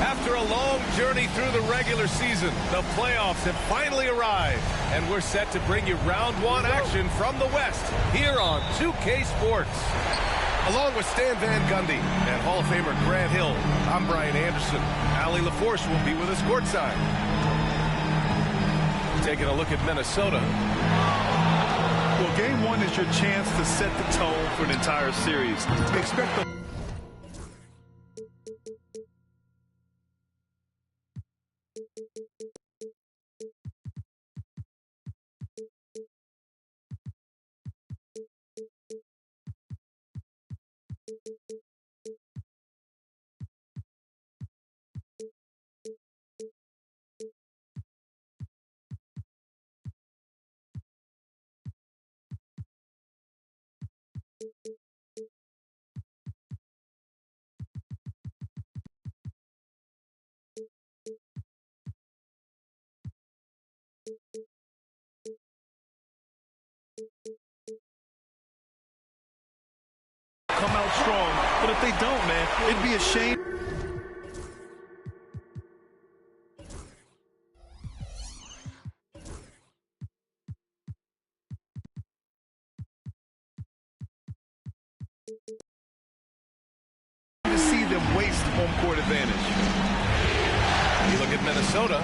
After a long journey through the regular season, the playoffs have finally arrived, and we're set to bring you round one action from the West here on 2K Sports. Along with Stan Van Gundy and Hall of Famer Grant Hill, I'm Brian Anderson. Allie LaForce will be with us courtside. Taking a look at Minnesota. Well, game one is your chance to set the tone for an entire series. Expect the come out strong, but if they don't, man, it'd be a shame. To see them waste home court advantage. You look at Minnesota,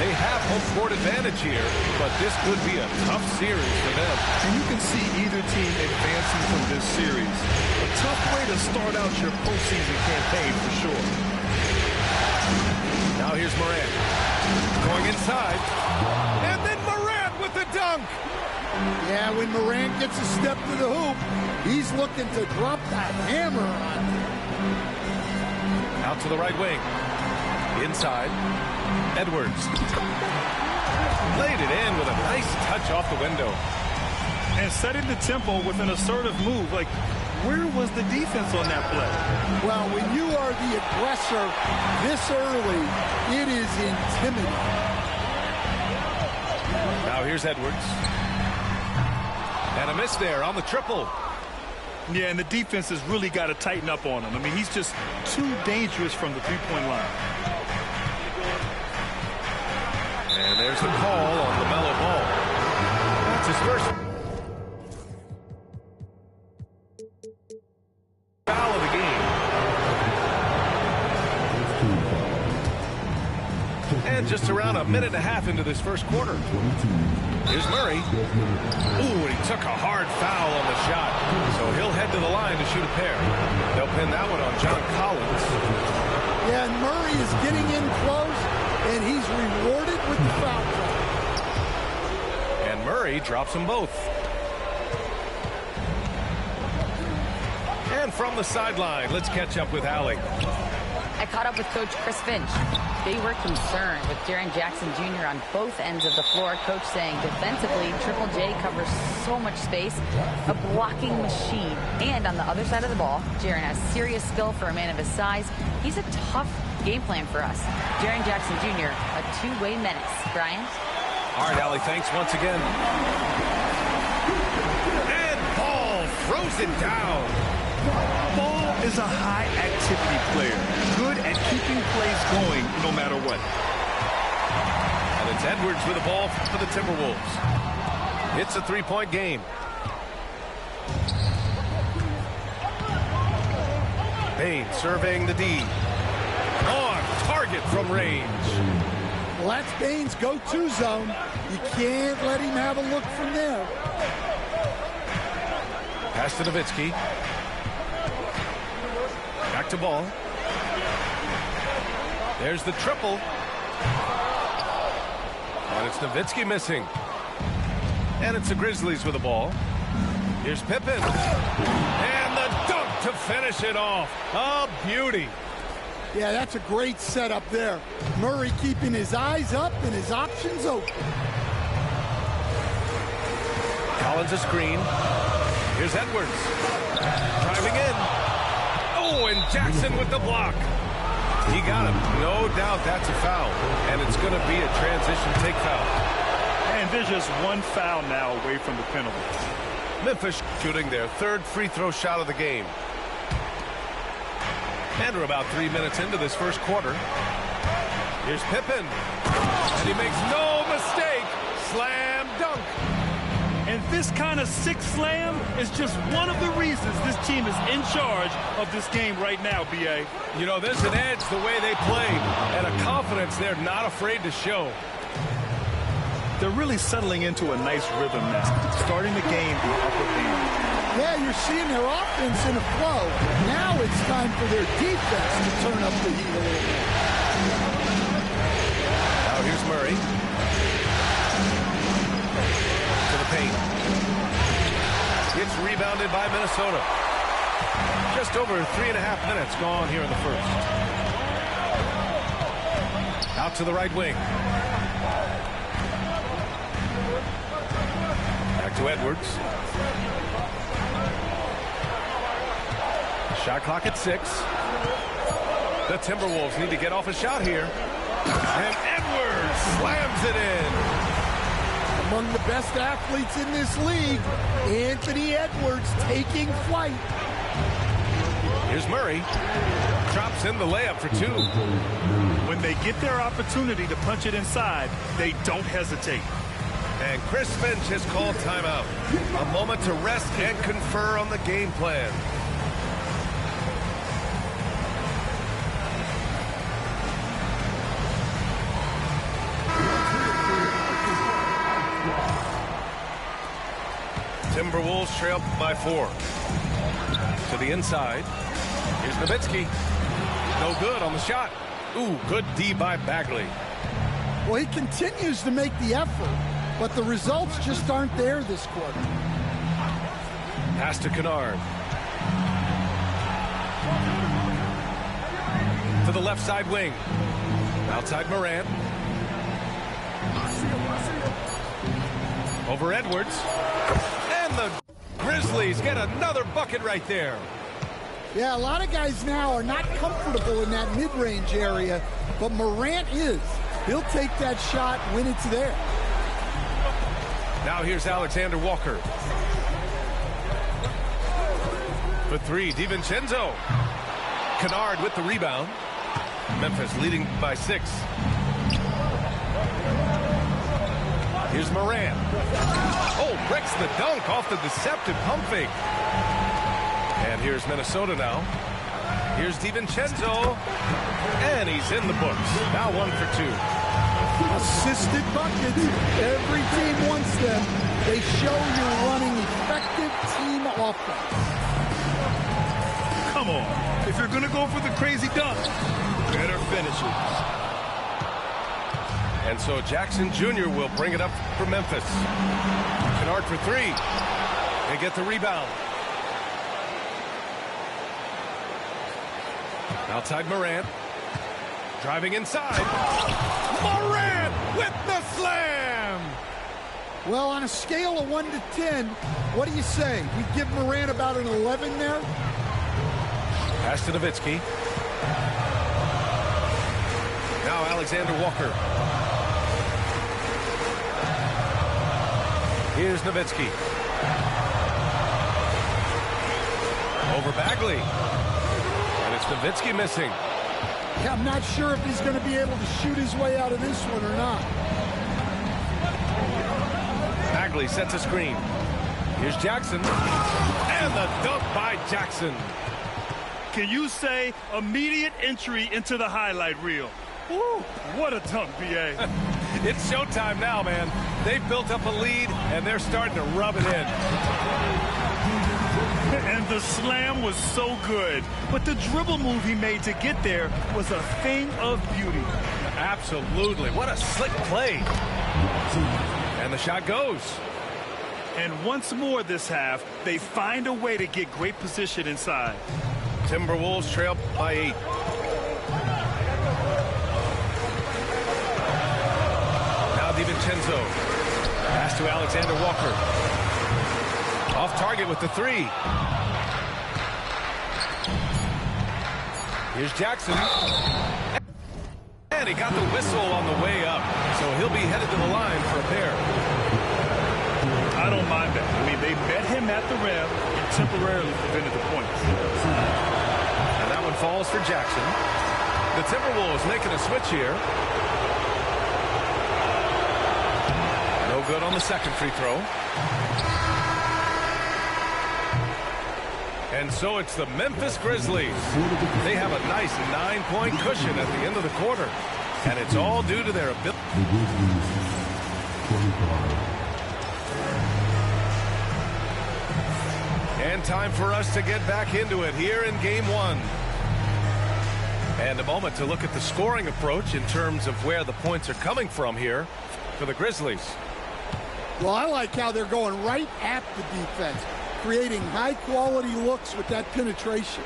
they have home court advantage here, but this could be a tough series for them. And you can see either team advancing from this series. A tough way to start out your postseason campaign for sure. Now here's Morant. Going inside. And then Morant with the dunk. Yeah, when Morant gets a step to the hoop, he's looking to drop that hammer on it. Out to the right wing. Inside. Edwards. Laid it in with a nice touch off the window. And setting the tempo with an assertive move. Like, where was the defense on that play? Well, when you are the aggressor this early, it is intimidating. Now here's Edwards. And a miss there on the triple. Yeah, and the defense has really got to tighten up on him. I mean, he's just too dangerous from the three-point line. And there's the call on LaMelo Ball. That's his first foul of the game. And just around a minute and a half into this first quarter. Here's Murray. Ooh, and he took a hard foul on the shot. So he'll head to the line to shoot a pair. They'll pin that one on John Collins. Yeah, and Murray is getting in close, and he's rewarded with the foul trouble. And Murray drops them both. And from the sideline, let's catch up with Allie. I caught up with Coach Chris Finch. They were concerned with Jaren Jackson Jr. on both ends of the floor. Coach saying defensively, Triple J covers so much space, a blocking machine. And on the other side of the ball, Jaren has serious skill for a man of his size. He's a tough game plan for us. Jaren Jackson Jr., a two-way menace. Brian? All right, Allie, thanks once again. And Ball throws it down. Ball is a high-activity player, good at keeping plays going no matter what. And it's Edwards with the ball for the Timberwolves. It's a three-point game. Bain surveying the D. On target from range. Well, that's Bain's go-to zone. You can't let him have a look from there. Pass to Nowitzki. Back to Ball. There's the triple. And it's Nowitzki missing. And it's the Grizzlies with the ball. Here's Pippen. And the dunk to finish it off. A beauty. Yeah, that's a great setup there. Murray keeping his eyes up and his options open. Collins a screen. Here's Edwards. Driving in. Oh, and Jackson with the block. He got him. No doubt that's a foul. And it's going to be a transition take foul. And there's just one foul now away from the penalty. Memphis shooting their third free throw shot of the game. And we're about 3 minutes into this first quarter. Here's Pippen. And he makes no mistake. Slam dunk. And this kind of sick slam is just one of the reasons this team is in charge of this game right now, B.A. You know, there's an edge the way they play and a confidence they're not afraid to show. They're really settling into a nice rhythm now, starting the game in the upper hand. Yeah, you're seeing their offense in a flow. Now it's time for their defense to turn up the heat a little bit. Now here's Murray. To the paint. It's rebounded by Minnesota. Just over 3.5 minutes gone here in the first. Out to the right wing. Back to Edwards. Shot clock at 6. The Timberwolves need to get off a shot here. And Edwards slams it in. Among the best athletes in this league, Anthony Edwards taking flight. Here's Murray. Drops in the layup for 2. When they get their opportunity to punch it inside, they don't hesitate. And Chris Finch has called timeout. A moment to rest and confer on the game plan. Timberwolves trail by 4. To the inside. Here's Nowitzki. No good on the shot. Ooh, good D by Bagley. Well, he continues to make the effort, but the results just aren't there this quarter. Pass to Kennard. To the left side wing. Outside Morant. Over Edwards. And the Grizzlies get another bucket right there. Yeah, a lot of guys now are not comfortable in that mid-range area, but Morant is. He'll take that shot when it's there. Now here's Alexander Walker. For 3, DiVincenzo. Kennard with the rebound. Memphis leading by 6. Here's Morant. Oh, breaks the dunk off the deceptive pump fake. And here's Minnesota now. Here's DiVincenzo. And he's in the books. Now 1 for 2. Assisted buckets. Every team wants them. They show you're running effective team offense. Come on. If you're going to go for the crazy dunk, better finish it. And so Jackson Jr. will bring it up for Memphis. Kennard for 3. They get the rebound. Outside Morant. Driving inside. Morant with the slam! Well, on a scale of 1 to 10, what do you say? We give Morant about an 11 there? Pass to Nowitzki. Now Alexander Walker. Here's Nowitzki. Over Bagley. And it's Nowitzki missing. Yeah, I'm not sure if he's going to be able to shoot his way out of this one or not. Bagley sets a screen. Here's Jackson. And the dunk by Jackson. Can you say immediate entry into the highlight reel? Woo, what a dunk, B.A. It's showtime now, man. They've built up a lead, and they're starting to rub it in. And the slam was so good. But the dribble move he made to get there was a thing of beauty. Absolutely. What a slick play. And the shot goes. And once more this half, they find a way to get great position inside. Timberwolves trail by 8. Now DiVincenzo. Pass to Alexander Walker. Off target with the 3. Here's Jackson. And he got the whistle on the way up. So he'll be headed to the line for a pair. I don't mind that. I mean, they met him at the rim and temporarily prevented the points. And that one falls for Jackson. The Timberwolves making a switch here. No good on the second free throw. And so it's the Memphis Grizzlies. They have a nice 9-point cushion at the end of the quarter. And it's all due to their ability. And time for us to get back into it here in game one. And a moment to look at the scoring approach in terms of where the points are coming from here for the Grizzlies. Well, I like how they're going right at the defense, creating high-quality looks with that penetration.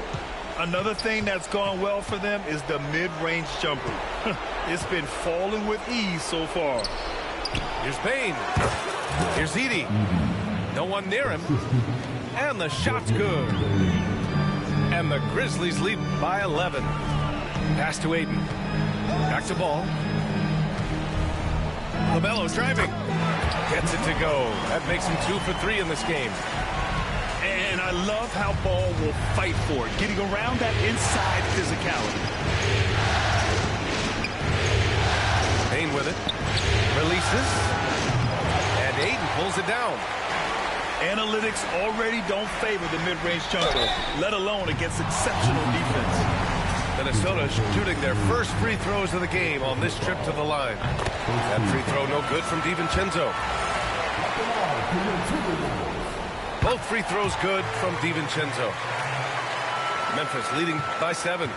Another thing that's gone well for them is the mid-range jumper. It's been falling with ease so far. Here's Bain. Here's Edey. No one near him. And the shot's good. And the Grizzlies lead by 11. Pass to Ayton. Back to Ball. LaMelo's driving. Gets it to go. That makes him 2 for 3 in this game. And I love how Ball will fight for it, getting around that inside physicality. Bain with it. Releases. And Ayton pulls it down. Analytics already don't favor the mid-range jumper, let alone against exceptional defense. Minnesota shooting their first free throws of the game on this trip to the line. That free throw no good from DiVincenzo. Both free throws good from DiVincenzo. Memphis leading by 7.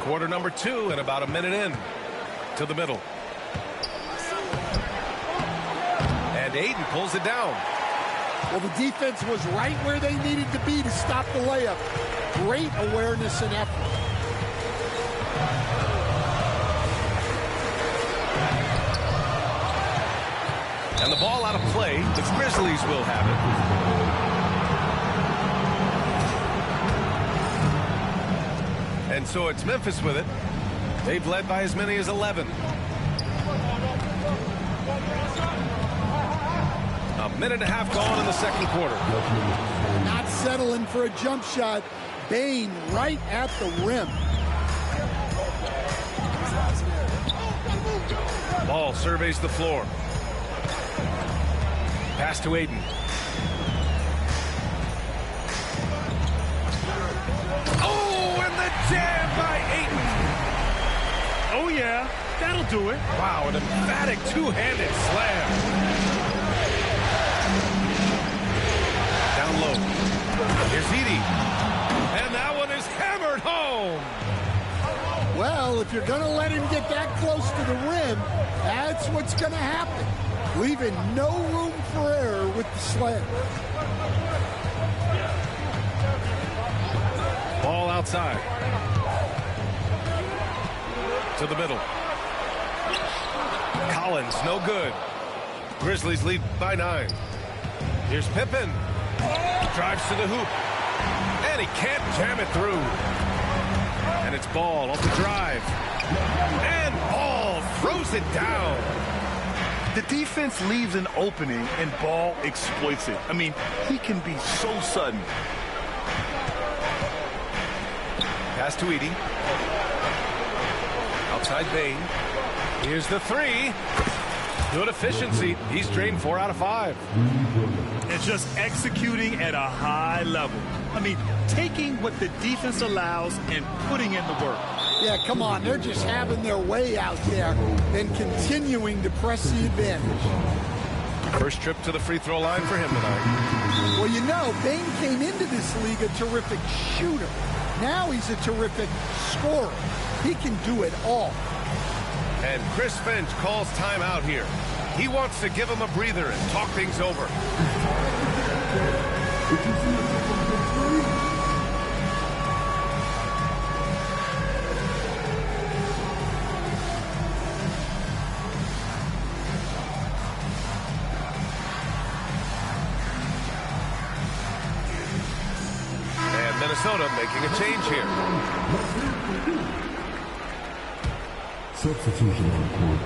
Quarter number 2 and about a minute in to the middle. And Ayton pulls it down. Well, the defense was right where they needed to be to stop the layup. Great awareness and effort. And the ball out of play. The Grizzlies will have it. And so it's Memphis with it. They've led by as many as 11. A minute and a half gone in the second quarter. Not settling for a jump shot. Bain right at the rim. Ball surveys the floor. Pass to Ayton. Oh, and the jam by Ayton. Oh, yeah, that'll do it. Wow, an emphatic two-handed slam. Down low. Here's Edey. And that one is hammered home. Well, if you're going to let him get that close to the rim, that's what's going to happen. Leaving no room for error with the slam. Ball outside. To the middle. Collins, no good. Grizzlies lead by 9. Here's Pippen. Drives to the hoop. And he can't jam it through. And it's Ball off the drive. And Ball throws it down. The defense leaves an opening and Ball exploits it. I mean, he can be so sudden. Pass to Edey. Outside Bain. Here's the 3. Good efficiency. He's drained 4 out of 5. And just executing at a high level. I mean, taking what the defense allows and putting in the work. Yeah, come on. They're just having their way out there and continuing to press the advantage. First trip to the free throw line for him tonight. Well, you know, Bain came into this league a terrific shooter. Now he's a terrific scorer. He can do it all. And Chris Finch calls timeout here. He wants to give him a breather and talk things over. And Minnesota making a change here. Substitution on court.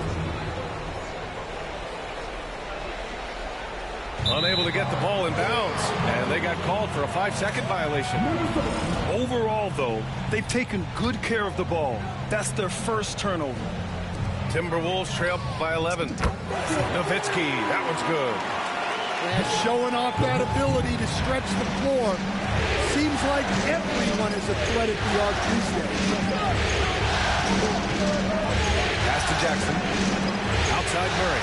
Unable to get the ball in bounds, and they got called for a 5-second violation. Overall, though, they've taken good care of the ball. That's their first turnover. Timberwolves trail by 11. Nowitzki, that one's good. And showing off that ability to stretch the floor. Seems like everyone is a threat at the arc these days. Pass to Jackson. Outside Murray.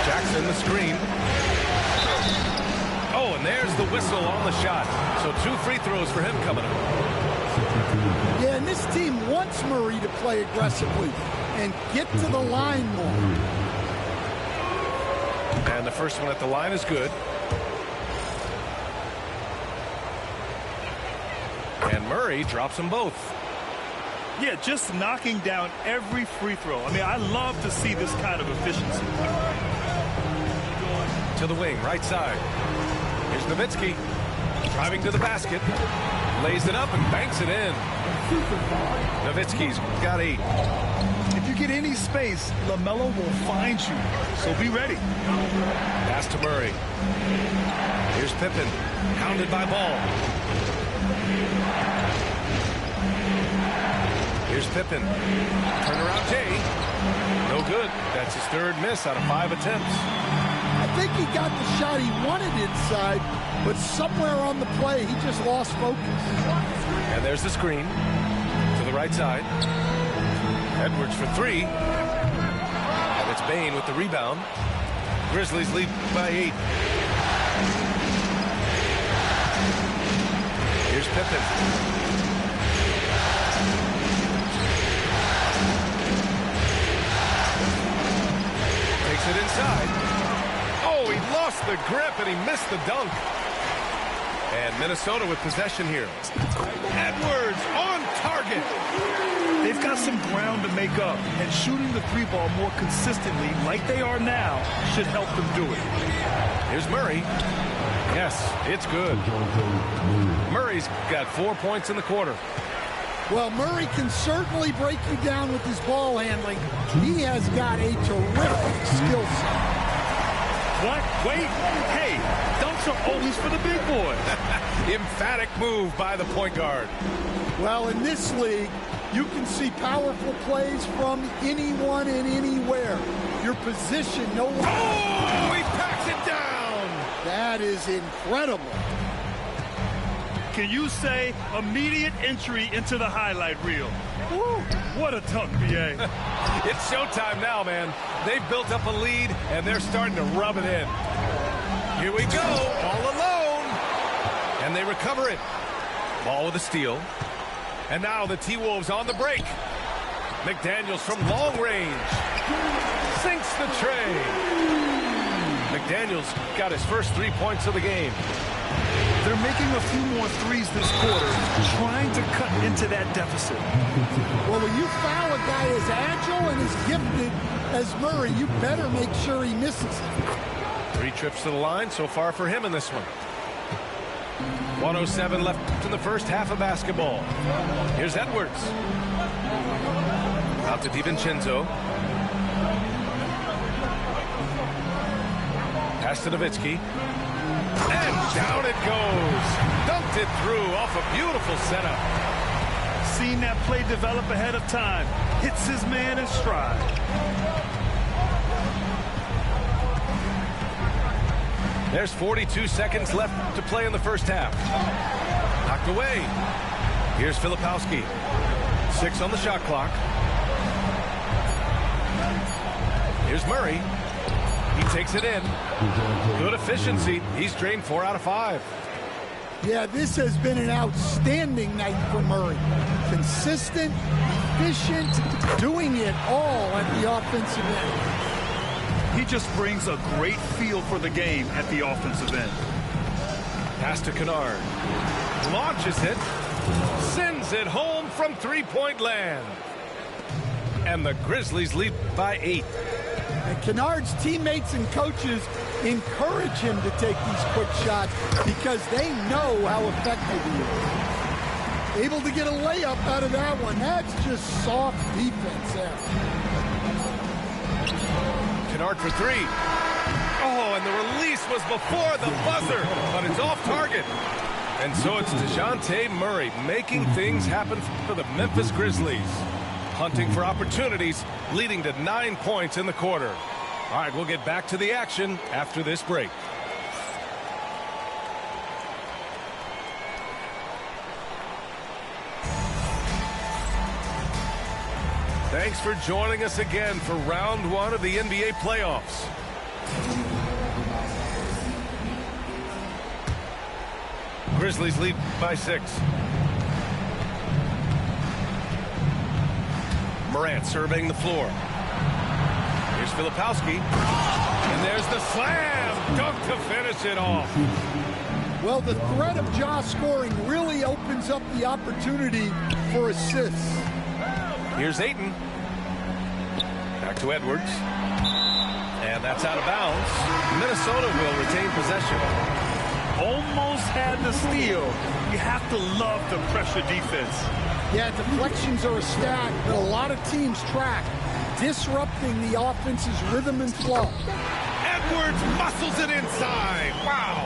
Jackson, the screen. Oh, and there's the whistle on the shot. So 2 free throws for him coming up. Yeah, and this team wants Murray to play aggressively and get to the line more. And the first one at the line is good. And Murray drops them both. Yeah, just knocking down every free throw. I mean, I love to see this kind of efficiency. To the wing, right side. Here's Nowitzki. Driving to the basket. Lays it up and banks it in. Nowitzki's got 8. If you get any space, LaMelo will find you. So be ready. Pass to Murray. Here's Pippen. Pounded by Ball. Here's Pippen. Turnaround Jay. No good. That's his 3rd miss out of 5 attempts. I think he got the shot he wanted inside, but somewhere on the play, he just lost focus. And there's the screen to the right side. Edwards for 3. And it's Bane with the rebound. Grizzlies lead by 8. Here's Pippen. Takes it inside. Oh, he lost the grip and he missed the dunk. And Minnesota with possession here. Edwards on target. They've got some ground to make up, and shooting the 3-ball more consistently, like they are now, should help them do it. Here's Murray. Yes, it's good. Murray's got 4 points in the quarter. Well, Murray can certainly break you down with his ball handling. He has got a terrific skill set. What? Wait. Hey, dunks are always for the big boys. Emphatic move by the point guard. Well, in this league, you can see powerful plays from anyone and anywhere. Your position, no one. Oh, he packs it down. That is incredible. Can you say immediate entry into the highlight reel? Woo, what a dunk, B.A. It's showtime now, man. They've built up a lead, and they're starting to rub it in. Here we go, all alone. And they recover it. Ball with a steal. And now the T-Wolves on the break. McDaniels from long range. Sinks the tray. McDaniels got his first 3 points of the game. They're making a few more threes this quarter, trying to cut into that deficit. Well, when you foul a guy as agile and as gifted as Murray, you better make sure he misses it. 3 trips to the line so far for him in this one. 1:07 left in the first half of basketball. Here's Edwards. Out to DiVincenzo. Pass to Nowitzki. And down it goes. Dunked it through off a beautiful setup. Seen that play develop ahead of time. Hits his man in stride. There's 42 seconds left to play in the first half. Knocked away. Here's Filipowski. 6 on the shot clock. Here's Murray. He takes it in. Good efficiency. He's drained 4 out of 5. Yeah, this has been an outstanding night for Murray. Consistent, efficient, doing it all at the offensive end. He just brings a great feel for the game at the offensive end. Pass to Kennard. Launches it. Sends it home from three-point land. And the Grizzlies lead by 8. And Kennard's teammates and coaches encourage him to take these quick shots because they know how effective he is. Able to get a layup out of that one. That's just soft defense there. Kennard for three. Oh, and the release was before the buzzer, but it's off target. And so it's DeJounte Murray making things happen for the Memphis Grizzlies. Hunting for opportunities, leading to 9 points in the quarter. All right, we'll get back to the action after this break. Thanks for joining us again for round one of the NBA playoffs. Grizzlies lead by 6. Morant surveying the floor. Here's Filipowski. And there's the slam. Dunk to finish it off. Well, the threat of Ja scoring really opens up the opportunity for assists. Here's Ayton. Back to Edwards. And that's out of bounds. Minnesota will retain possession. Almost had the steal. You have to love the pressure defense. Yeah, deflections are a stat that a lot of teams track, disrupting the offense's rhythm and flow. Edwards muscles it inside. Wow.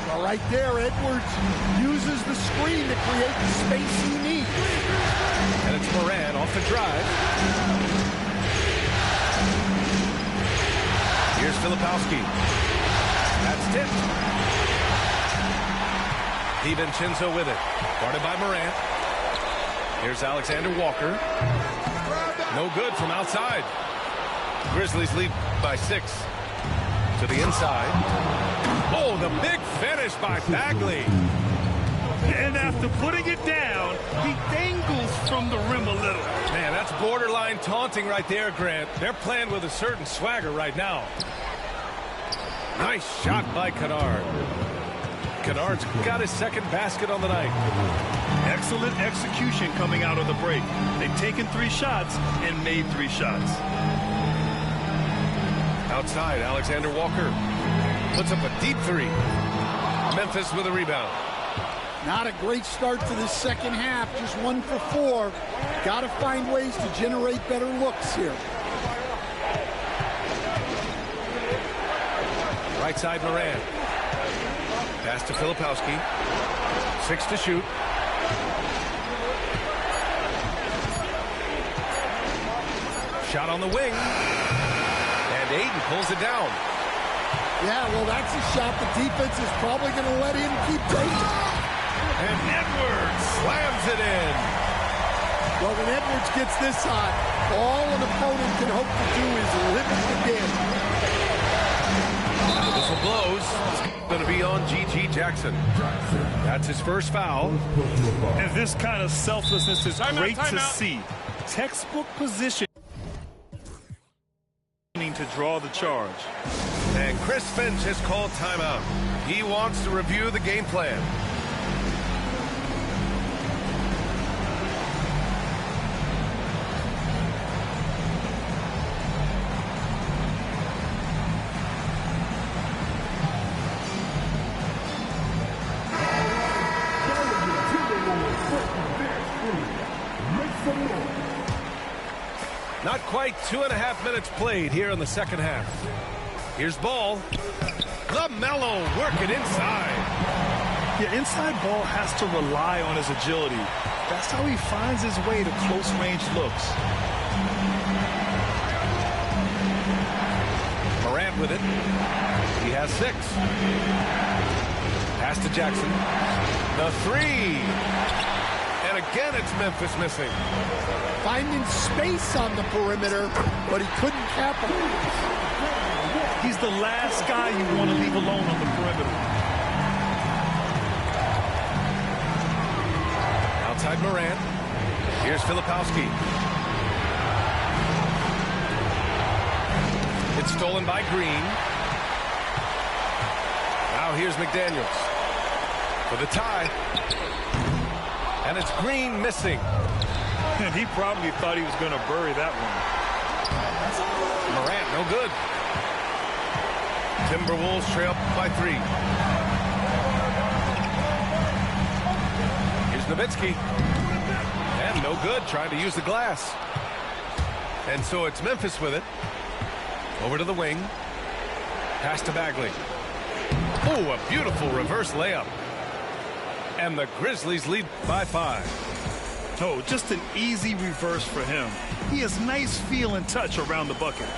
Well, right there, Edwards uses the screen to create the space he needs. And it's Morant off the drive. Here's Filipowski. That's tipped. DiVincenzo with it. Guarded by Morant. Here's Alexander Walker. No good from outside. Grizzlies lead by 6. To the inside. Oh, the big finish by Bagley. And after putting it down, he dangles from the rim a little. Man, that's borderline taunting right there, Grant. They're playing with a certain swagger right now. Nice shot by Kennard. Kennard's got his second basket on the night. Excellent execution coming out of the break. They've taken 3 shots and made 3 shots. Outside, Alexander Walker puts up a deep 3. Memphis with a rebound. Not a great start to the second half, just 1 for 4. Got to find ways to generate better looks here. Right side, Morant. Pass to Filipowski. 6 to shoot. Shot on the wing. And Ayton pulls it down. Yeah, well, that's a shot the defense is probably going to let him keep taking. And Edwards slams it in. Well, when Edwards gets this hot, all an opponent can hope to do is limit the game. The whistle blows. It's going to be on G.G. Jackson. That's his first foul. And this kind of selflessness is great to see. Textbook position to draw the charge. And Chris Finch has called timeout. He wants to review the game plan. Not quite 2.5 minutes played here in the second half. Here's Ball. LaMelo working inside. Yeah, inside Ball has to rely on his agility. That's how he finds his way to close-range looks. Morant with it. He has 6. Pass to Jackson. The 3. And again, it's Memphis missing. Finding space on the perimeter, but he couldn't capitalize. He's the last guy you want to leave alone on the perimeter. Outside Morant. Here's Filipowski. It's stolen by Green. Now here's McDaniels for the tie. And it's Green missing. And he probably thought he was going to bury that one. Morant, no good. Timberwolves trail by 3. Here's Nowitzki. And no good, trying to use the glass. And so it's Memphis with it. Over to the wing. Pass to Bagley. Oh, a beautiful reverse layup. And the Grizzlies lead by 5. Oh, just an easy reverse for him. He has nice feel and touch around the bucket.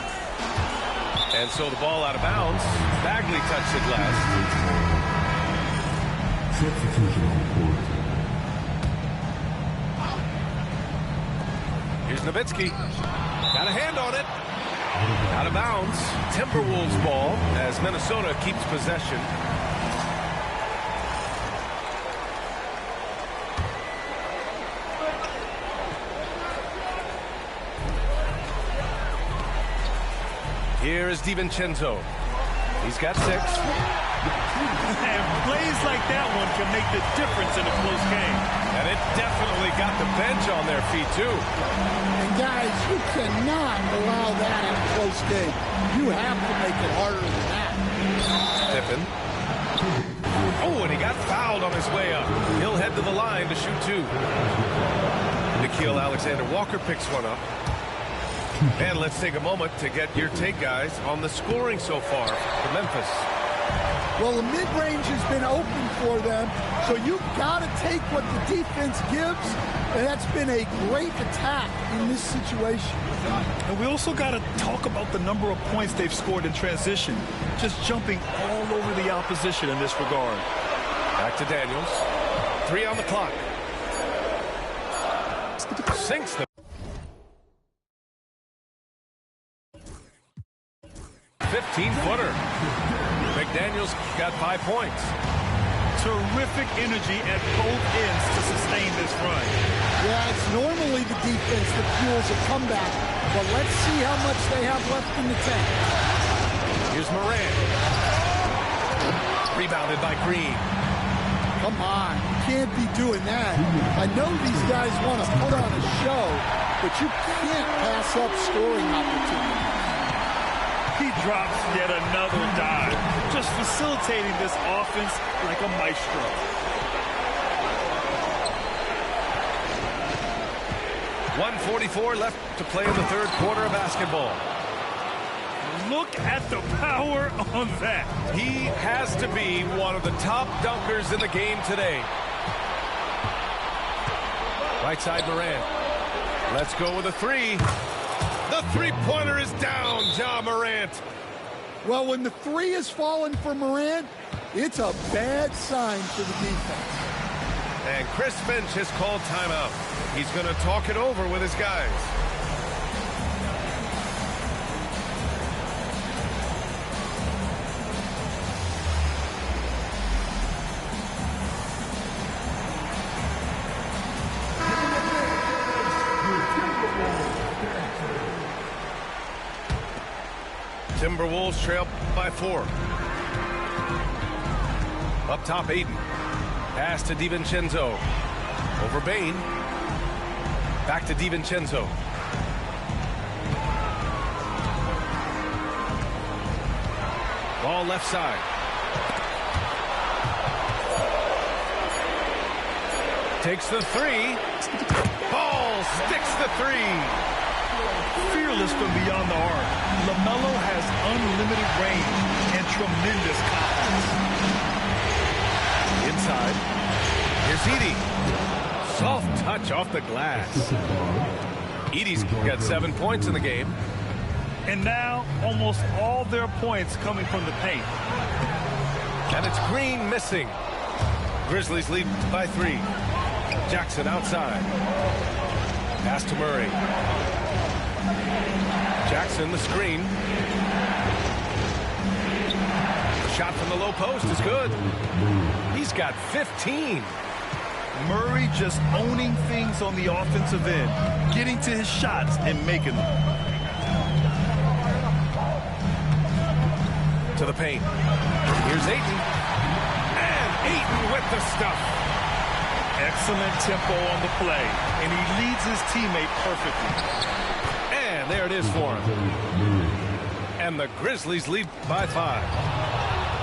And so the ball out of bounds. Bagley touched it last. Here's Nowitzki. Got a hand on it. Out of bounds. Timberwolves ball as Minnesota keeps possession. Here is DiVincenzo. He's got 6. And plays like that one can make the difference in a close game. And it definitely got the bench on their feet, too. And, guys, you cannot allow that in a close game. You have to make it harder than that. Pippen. Oh, and he got fouled on his way up. He'll head to the line to shoot 2. Nickeil Alexander-Walker picks one up. And let's take a moment to get your take, guys, on the scoring so far for Memphis. Well, the mid-range has been open for them, so you've got to take what the defense gives, and that's been a great attack in this situation. And we also got to talk about the number of points they've scored in transition, just jumping all over the opposition in this regard. Back to Daniels. 3 on the clock. Sinks the 15-footer. McDaniels got 5 points. Terrific energy at both ends to sustain this run. Yeah, it's normally the defense that fuels a comeback, but let's see how much they have left in the tank. Here's Morant. Rebounded by Green. Come on, you can't be doing that. I know these guys want to put on a show, but you can't pass up scoring opportunities. He drops yet another dive, just facilitating this offense like a maestro. .144 left to play in the third quarter of basketball. Look at the power on that. He has to be one of the top dunkers in the game today. Right side Morant. Let's go with a 3. The three-pointer is down, Ja Morant. Well, when the 3 is falling for Morant, it's a bad sign for the defense. And Chris Finch has called timeout. He's going to talk it over with his guys. Timberwolves trail by 4. Up top, Aiden. Pass to DiVincenzo. Over Bain. Back to DiVincenzo. Ball left side. Takes the 3. Ball sticks the 3. Fearless from beyond the arc, LaMelo has unlimited range and tremendous confidence. Inside. Here's Edey. Soft touch off the glass. Edey's got 7 points in the game. And now, almost all their points coming from the paint. And it's Green missing. Grizzlies lead by 3. Jackson outside. Pass to Murray. Jackson, the screen. The shot from the low post is good. He's got 15. Murray just owning things on the offensive end, getting to his shots and making them. To the paint. Here's Ayton. And Ayton with the stuff. Excellent tempo on the play, and he leads his teammate perfectly. And there it is for him. And the Grizzlies lead by 5.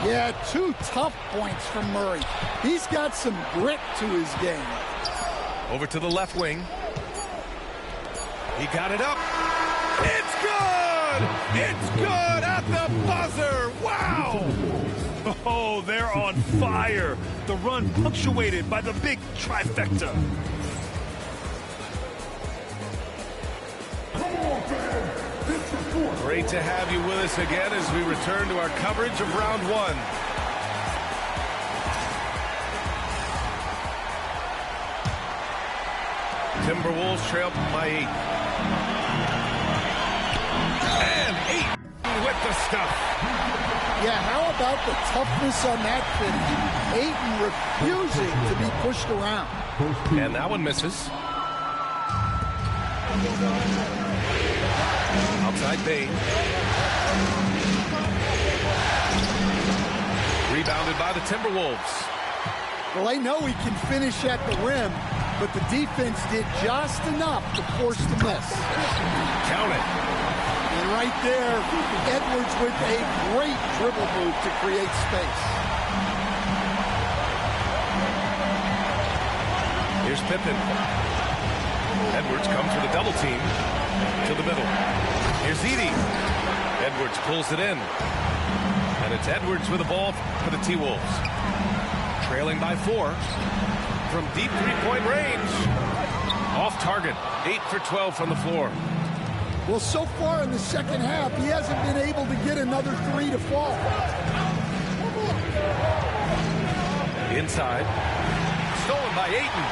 Yeah, 2 tough points from Murray. He's got some grit to his game. Over to the left wing. He got it up. It's good! good. It's good at the buzzer. Wow. Oh, they're on fire. The run punctuated by the big trifecta. Great to have you with us again as we return to our coverage of round one. Timberwolves trail by 8. And 8 with the stuff. Yeah, how about the toughness on that finish? Ayton refusing to be pushed around. And that one misses. Outside Bain. Rebounded by the Timberwolves. Well, they know he can finish at the rim, but the defense did just enough to force the miss. Count it. And right there, Edwards with a great dribble move to create space. Here's Pippen. Edwards comes with a double team to the middle. Here's Edey. Edwards pulls it in. And it's Edwards with the ball for the T-Wolves. Trailing by 4 from deep three-point range. Off target. 8 for 12 from the floor. Well, so far in the second half, he hasn't been able to get another 3 to fall. Inside. Stolen by Ayton.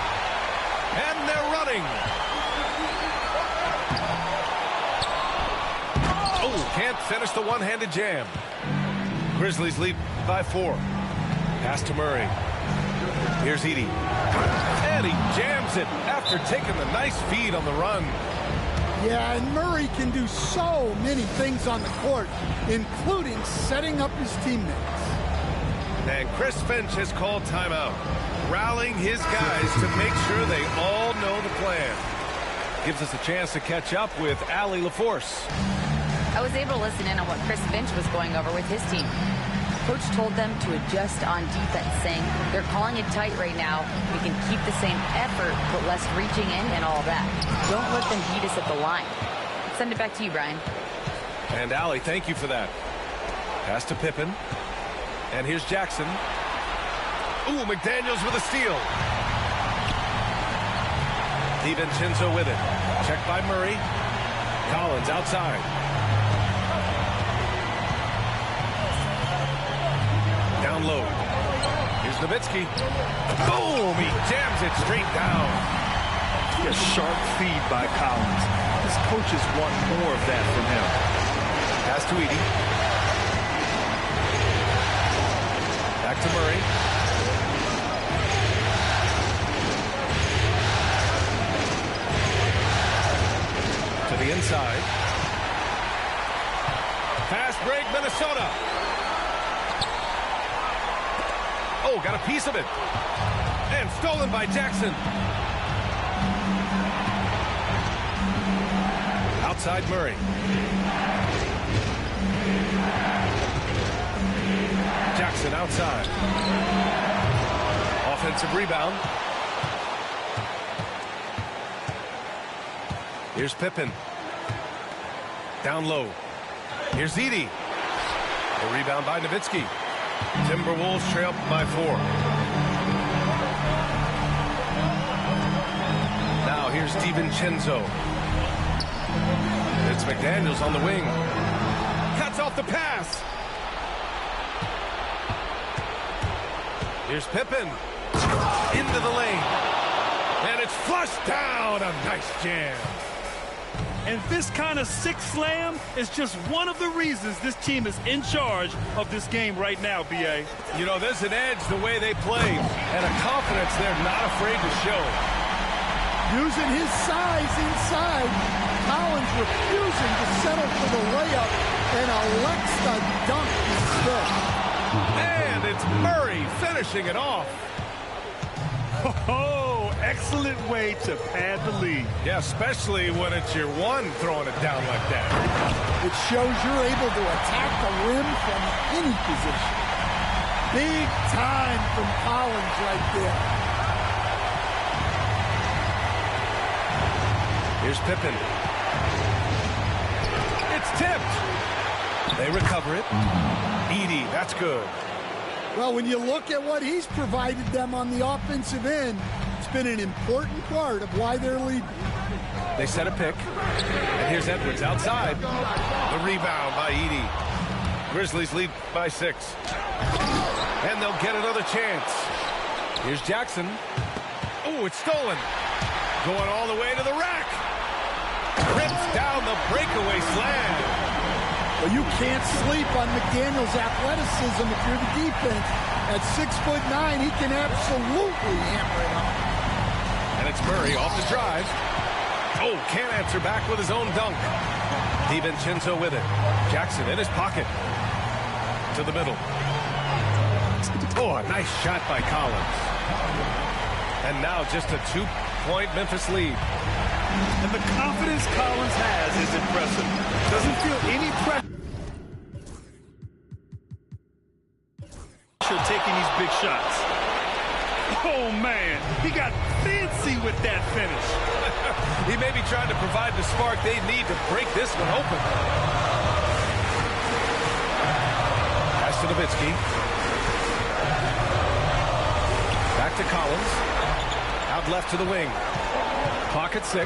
And they're running. Oh, can't finish the one-handed jam. Grizzlies lead by 4. Pass to Murray. Here's Edey. And he jams it after taking the nice feed on the run. Yeah, and Murray can do so many things on the court, including setting up his teammates. And Chris Finch has called timeout, rallying his guys to make sure they all know the plan. Gives us a chance to catch up with Allie LaForce. I was able to listen in on what Chris Finch was going over with his team. Coach told them to adjust on defense, saying they're calling it tight right now. We can keep the same effort, but less reaching in and all that. Don't let them beat us at the line. Send it back to you, Brian. And Allie, thank you for that. Pass to Pippen. And here's Jackson. Ooh, McDaniels with a steal. DiVincenzo with it. Checked by Murray. Collins outside. Down low. Here's Nowitzki. Boom! He jams it straight down. A sharp feed by Collins. His coaches want more of that from him. Pass to Edey. Back to Murray. To the inside. Fast break, Minnesota. Oh, got a piece of it. And stolen by Jackson. Outside Murray. Jackson outside. Offensive rebound. Here's Pippen. Down low. Here's Edey. A rebound by Nowitzki. Timberwolves trail by 4. Now here's DiVincenzo. It's McDaniels on the wing. Cuts off the pass. Here's Pippen. Into the lane. And it's flushed down. A nice jam. And this kind of sick slam is just one of the reasons this team is in charge of this game right now, B.A. You know, there's an edge the way they play and a confidence they're not afraid to show. Using his size inside, Collins refusing to settle for the layup and elects the dunk instead. And it's Murray finishing it off. Oh, excellent way to pad the lead. Yeah, especially when it's your one throwing it down like that. It shows you're able to attack the rim from any position. Big time from Collins right there. Here's Pippen. It's Tipped. They recover it. Edey, that's good. Well, when you look at what he's provided them on the offensive end, it's been an important part of why they're leading. They set a pick. And here's Edwards outside. The rebound by Edey. Grizzlies lead by 6. And they'll get another chance. Here's Jackson. Oh, it's stolen. Going all the way to the rack. Rips down the breakaway slam. Well, you can't sleep on McDaniel's athleticism if you're the defense. At 6'9", he can absolutely hammer it home. And it's Murray off the drive. Oh, can't answer back with his own dunk. DiVincenzo with it. Jackson in his pocket. To the middle. Oh, a nice shot by Collins. And now just a 2-point Memphis lead. And the confidence Collins has is impressive. Doesn't feel any pressure taking these big shots. Oh, man. He got fancy with that finish. He may be trying to provide the spark they need to break this one open. Pass to Nowitzki. Back to Collins. Out left to the wing. Clock at 6.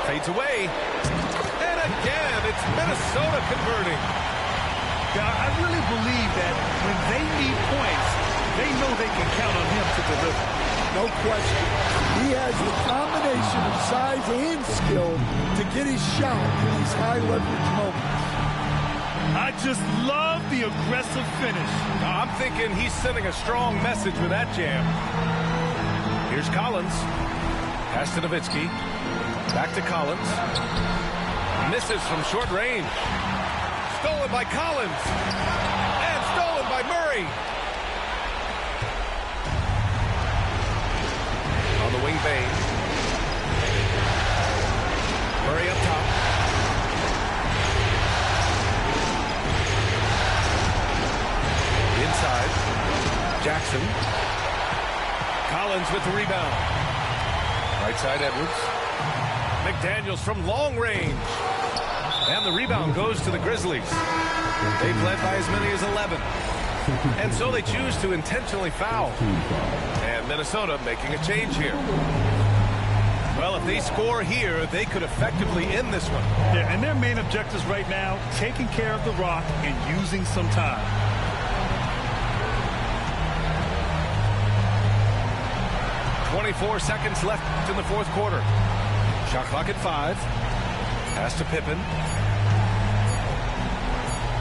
Fades away. And again, it's Minnesota converting. Yeah, I really believe that when they need points, they know they can count on him to deliver. No question. He has the combination of size and skill to get his shot in these high-leverage moments. I just love the aggressive finish. I'm thinking he's sending a strong message with that jam. Here's Collins. Pass to Nowitzki. Back to Collins. Misses from short range. Stolen by Collins. And stolen by Murray. On the wing, Bain. Murray up top. Inside. Jackson. Collins with the rebound. Right side, Edwards. McDaniels from long range. And the rebound goes to the Grizzlies. They've led by as many as 11. And so they choose to intentionally foul. And Minnesota making a change here. Well, if they score here, they could effectively end this one. Yeah, and their main objectives right now, taking care of the rock and using some time. 24 seconds left in the fourth quarter. Shot clock at 5. Pass to Pippen.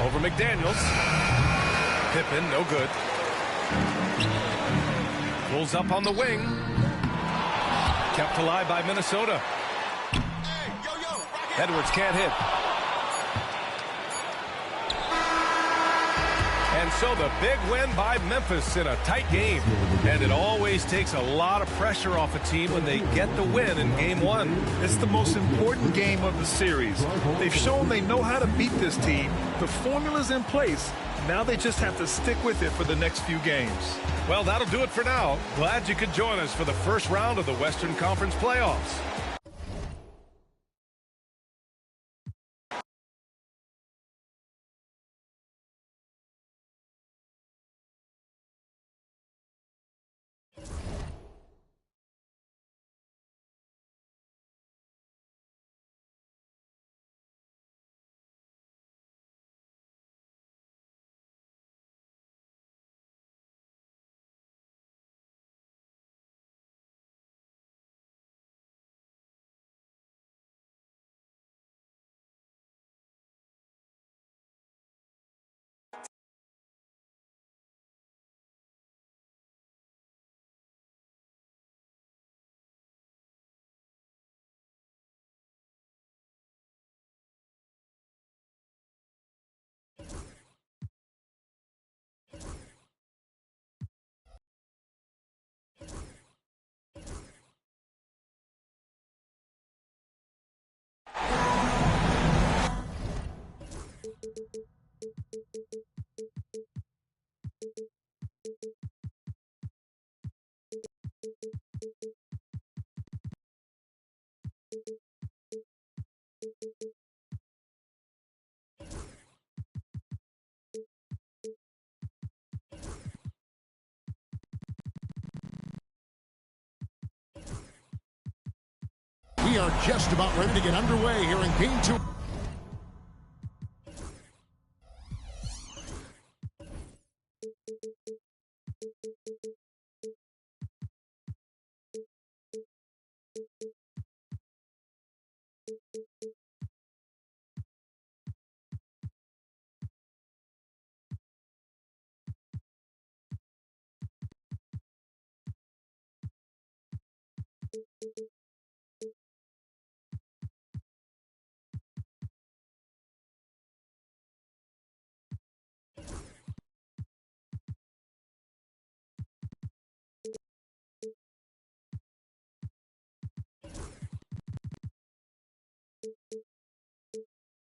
Over McDaniels. Pippen, no good. Pulls up on the wing. Kept alive by Minnesota. Edwards can't hit. And so the big win by Memphis in a tight game. And it always takes a lot of pressure off a team when they get the win in game 1. It's the most important game of the series. They've shown they know how to beat this team. The formula's in place. Now they just have to stick with it for the next few games. Well, that'll do it for now. Glad you could join us for the first round of the Western Conference playoffs. We are just about ready to get underway here in Game 2.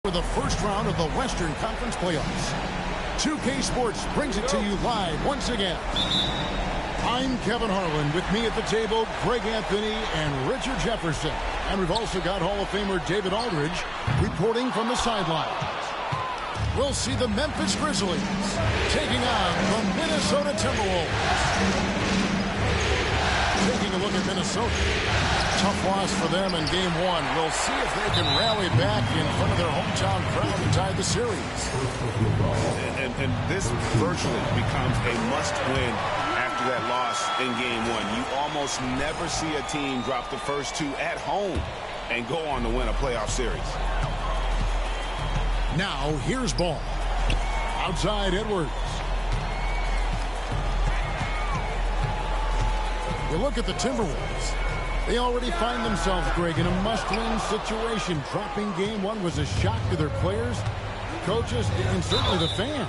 For the first round of the Western Conference playoffs. 2K Sports brings it to you live once again. I'm Kevin Harlan. With me at the table, Greg Anthony and Richard Jefferson. And we've also got Hall of Famer David Aldridge reporting from the sidelines. We'll see the Memphis Grizzlies taking on the Minnesota Timberwolves. Taking a look at Minnesota. Tough loss for them in Game 1. We'll see if they can rally back in front of their hometown crowd and tie the series. And this virtually becomes a must-win after that loss in Game 1. You almost never see a team drop the first two at home and go on to win a playoff series. Now, here's ball. Outside Edwards. You look at the Timberwolves. They already find themselves, Greg, in a must-win situation. Dropping Game 1 was a shock to their players, coaches, and certainly the fans.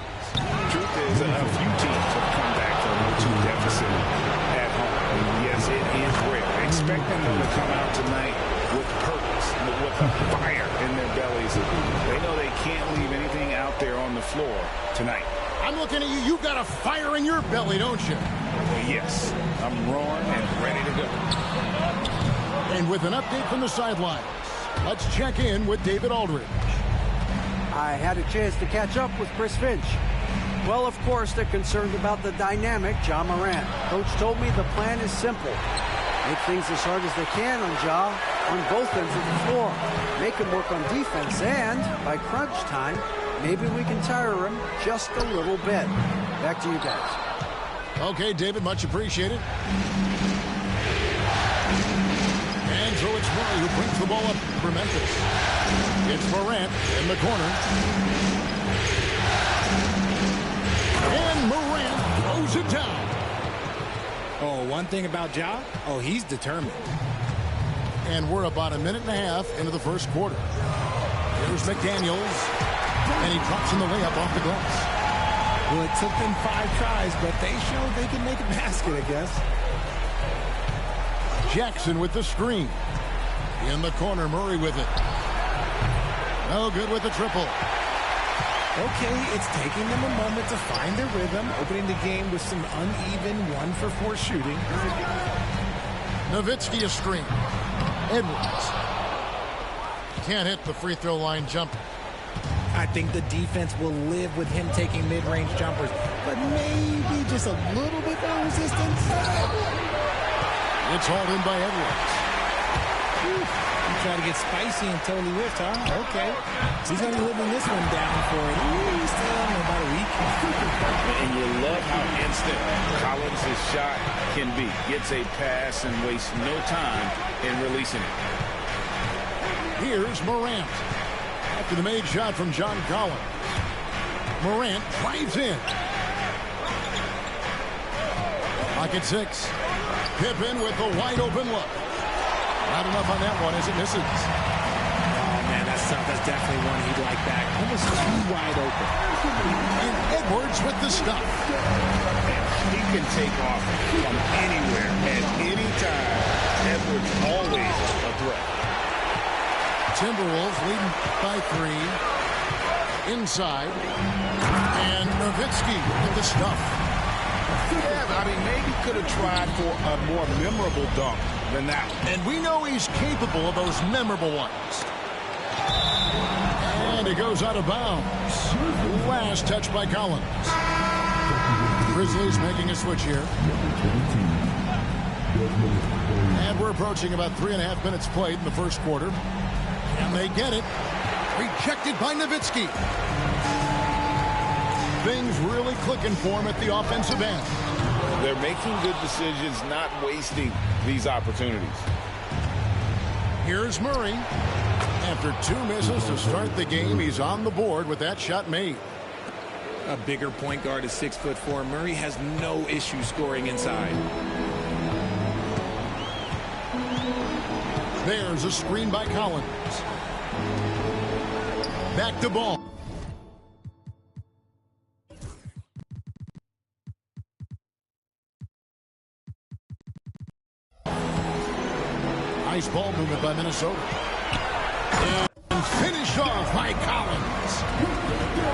Truth is, a few teams have come back from a 2 deficit at home. Yes, it is rare. Expecting them to come out tonight with purpose, with a fire in their bellies. They know they can't leave anything out there on the floor tonight. I'm looking at you. You've got a fire in your belly, don't you? Well, yes, I'm roaring and ready to go. And with an update from the sidelines, let's check in with David Aldridge. I had a chance to catch up with Chris Finch. Well, of course, they're concerned about the dynamic Ja Morant. Coach told me the plan is simple. Make things as hard as they can on Ja on both ends of the floor. Make him work on defense, and by crunch time, maybe we can tire him just a little bit. Back to you guys. Okay, David, much appreciated. And so it's Murray who brings the ball up for Memphis. It's Morant in the corner. And Morant throws it down. Oh, one thing about Ja, he's determined. And we're about a minute and a half into the first quarter. Here's McDaniels. And he drops in the layup off the glass. Well, it took them 5 tries, but they showed they can make a basket, I guess. Jackson with the screen. In the corner, Murray with it. No good with the triple. Okay, it's taking them a moment to find their rhythm, opening the game with some uneven 1-for-4 shooting. Nowitzki a screen. Edwards. Can't hit the free throw line jumper. I think the defense will live with him taking mid-range jumpers, but maybe just a little bit more resistance. It's hauled in by Edwards. You try to get spicy and totally whiffed, huh? Okay. So he's going to be living this one down for at least about a week. And you love how instant Collins' shot can be. Gets a pass and wastes no time in releasing it. Here's Morant. After the made shot from John Collins. Morant drives in. Pocket 6. Pippen with the wide open look. Not enough on that one as it misses. Oh, man, that's tough. That's definitely one he'd like back. Almost too wide open. And Edwards with the stuff. He can take off from anywhere at any time. Edwards always a threat. Timberwolves leading by 3. Inside. And Nowitzki with the stuff. Yeah, I mean, maybe could have tried for a more memorable dunk than that one. And we know he's capable of those memorable ones. And it goes out of bounds. Last touch by Collins. Grizzlies making a switch here. And we're approaching about 3.5 minutes played in the first quarter. And they get it. Rejected by Nowitzki. Things really clicking for him at the offensive end. They're making good decisions, not wasting these opportunities. Here's Murray. After 2 misses to start the game, he's on the board with that shot made. A bigger point guard is 6'4". Murray has no issue scoring inside. There's a screen by Collins. Back to ball. Nice ball movement by Minnesota. And finish off by Collins.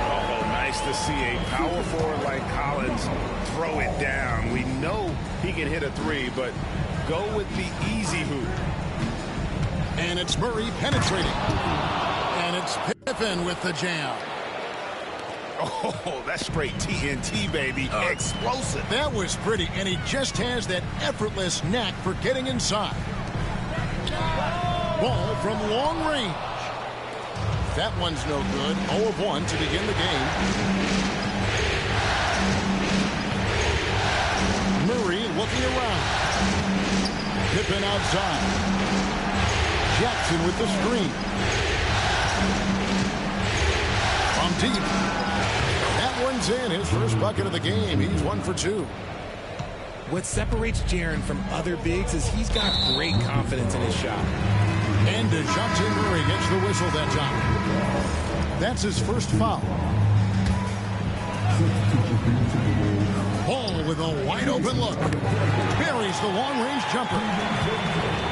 Oh, nice to see a power forward like Collins throw it down. We know he can hit a 3, but go with the easy hoop. And it's Murray penetrating. And it's Pippen with the jam. Oh, that's straight TNT, baby. Explosive. That was pretty, and he just has that effortless knack for getting inside. Ball from long range. That one's no good. 0 of 1 to begin the game. Murray looking around. Pippen outside. Jackson with the screen. From deep. That one's in. His first bucket of the game. He's 1 for 2. What separates Jaren from other bigs is he's got great confidence in his shot. And DeJounte Murray gets the whistle that time. That's his first foul. Ball with a wide open look. Buries the long-range jumper.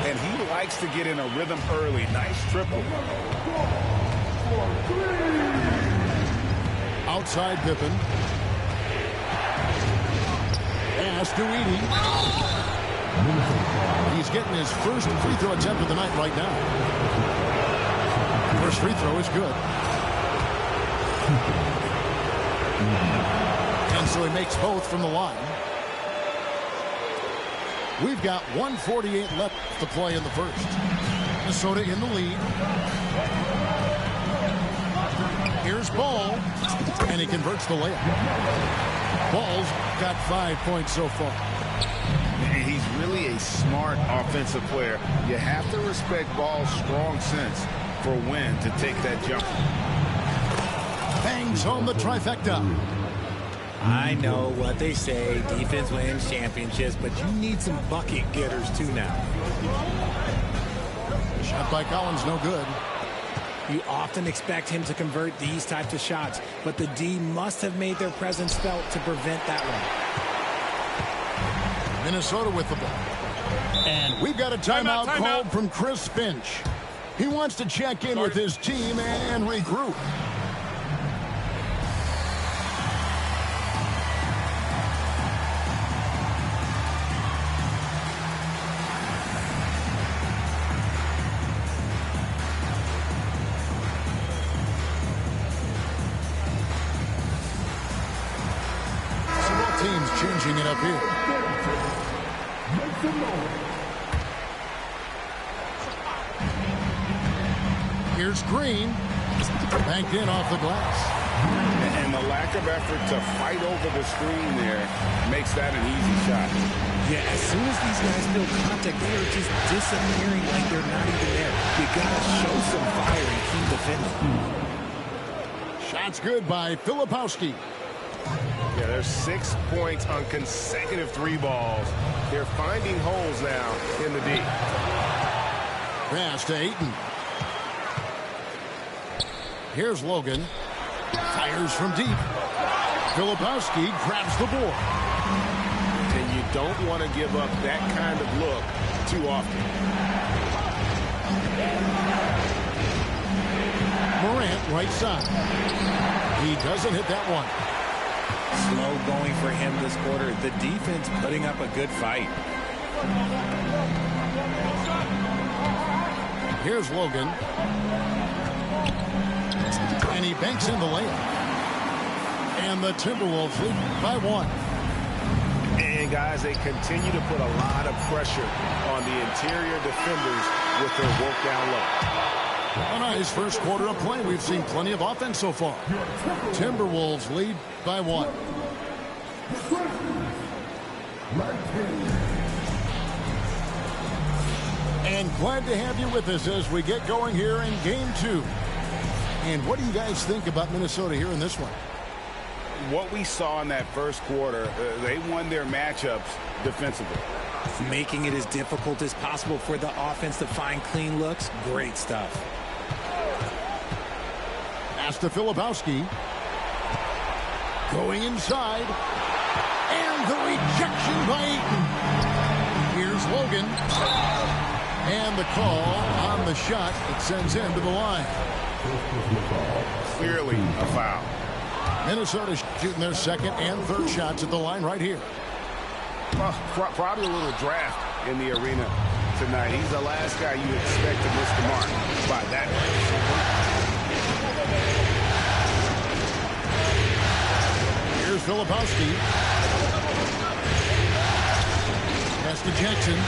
And he likes to get in a rhythm early. Nice triple. Outside Pippen. Pass to Edey. He's getting his first free throw attempt of the night right now. First free throw is good. And so he makes both from the line. We've got 1:48 left to play in the first. Minnesota in the lead. Here's Ball. And he converts the layup. Ball's got 5 points so far. He's really a smart offensive player. You have to respect Ball's strong sense for when to take that jump. Bangs home the trifecta. I know what they say, defense wins championships, but you need some bucket getters too now. Shot by Collins, no good. You often expect him to convert these types of shots, but the D must have made their presence felt to prevent that one. Minnesota with the ball. And we've got a timeout called from Chris Finch. He wants to check in with his team and regroup. So both teams changing it up here. Here's Green. Banked in off the glass. And the lack of effort to fight over the screen there makes that an easy shot. Yeah, as soon as these guys feel contact, they are just disappearing like they're not even there. You gotta show some fire and keep defending. Shots good by Filipowski. Yeah, there's 6 points on consecutive 3 balls. They're finding holes now in the D. Pass to Ayton. Here's Logan. Fires from deep. Filipowski grabs the board. And you don't want to give up that kind of look too often. Morant right side. He doesn't hit that one. Slow going for him this quarter. The defense putting up a good fight. Here's Logan. And he banks in the layup. And the Timberwolves lead by 1. And And, guys, they continue to put a lot of pressure on the interior defenders with their work down low. A nice first quarter of play. We've seen plenty of offense so far. Timberwolves lead by 1. And glad to have you with us as we get going here in game 2. And what do you guys think about Minnesota here in this one? What we saw in that first quarter, they won their matchups defensively. Making it as difficult as possible for the offense to find clean looks. Great stuff. Pass to Filipowski. Going inside. And the rejection by Ayton. Here's Logan. And the call on the shot that sends him to the line. Clearly a foul. Minnesota shooting their second and third shots at the line right here. Probably a little draft in the arena tonight. He's the last guy you expect to miss the mark by that much. Here's Filipowski. Pass to Jackson.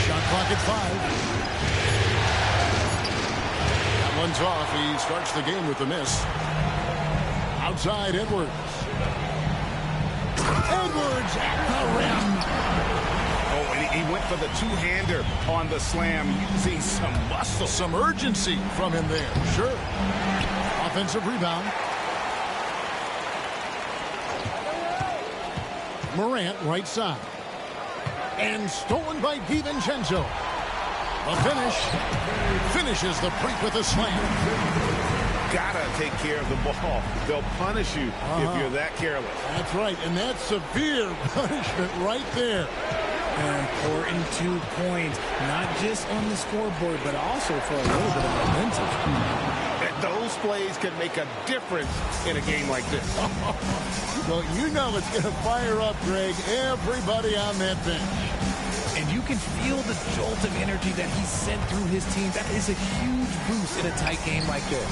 Shot clock at 5. That one's off. He starts the game with a miss. Outside, Edwards. Edwards at the rim. Oh, and he went for the two-hander on the slam. You see some muscle. Some urgency from him there. Sure. Offensive rebound. Morant, right side. And stolen by DiVincenzo. A finish. Finishes the break with a slam. Gotta take care of the ball. They'll punish you if you're that careless. That's right, and that's severe punishment right there. An important 2 points, not just on the scoreboard, but also for a little bit of momentum. Those plays can make a difference in a game like this. Well, you know it's going to fire up, Greg, everybody on that bench. And you can feel the jolt of energy that he sent through his team. That is a huge boost in a tight game like this.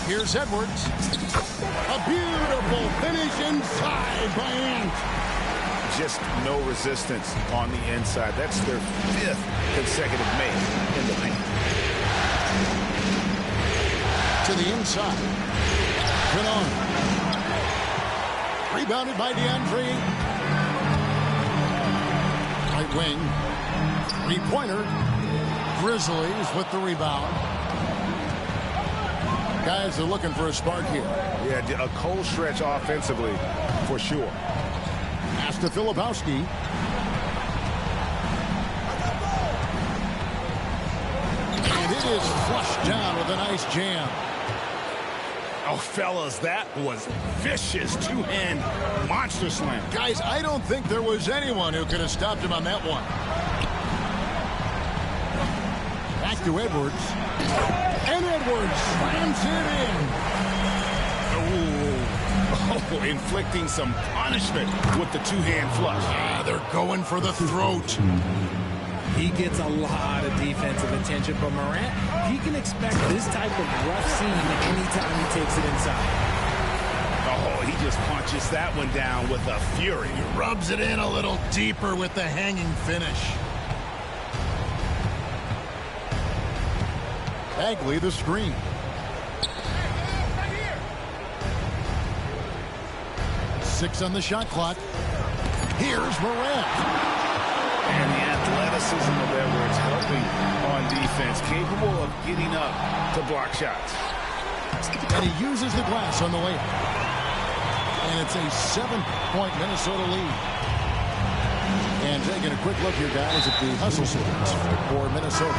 Here's Edwards. A beautiful finish inside by Ant. Just no resistance on the inside. That's their 5th consecutive make in the paint. To the inside. Bernard. Rebounded by DeAndre. Right wing. 3-pointer. Grizzlies with the rebound. Guys are looking for a spark here. Yeah, a cold stretch offensively for sure. Pass to Filipowski. And it is flushed down with a nice jam. Oh, fellas, that was vicious two-hand monster slam. Guys, I don't think there was anyone who could have stopped him on that one. Back to Edwards. And Edwards slams it in. Oh, inflicting some punishment with the two-hand flush. Ah, they're going for the throat. He gets a lot of defensive attention, but Morant, he can expect this type of rough scene anytime he takes it inside. Oh, he just punches that one down with a fury. He rubs it in a little deeper with the hanging finish. Bagley the screen. Six on the shot clock. Here's Morant. And the athleticism of Edwards helping on defense, capable of getting up to block shots. And he uses the glass on the way. And it's a 7-point Minnesota lead. And taking a quick look here, guys, at the hustle splits for Minnesota.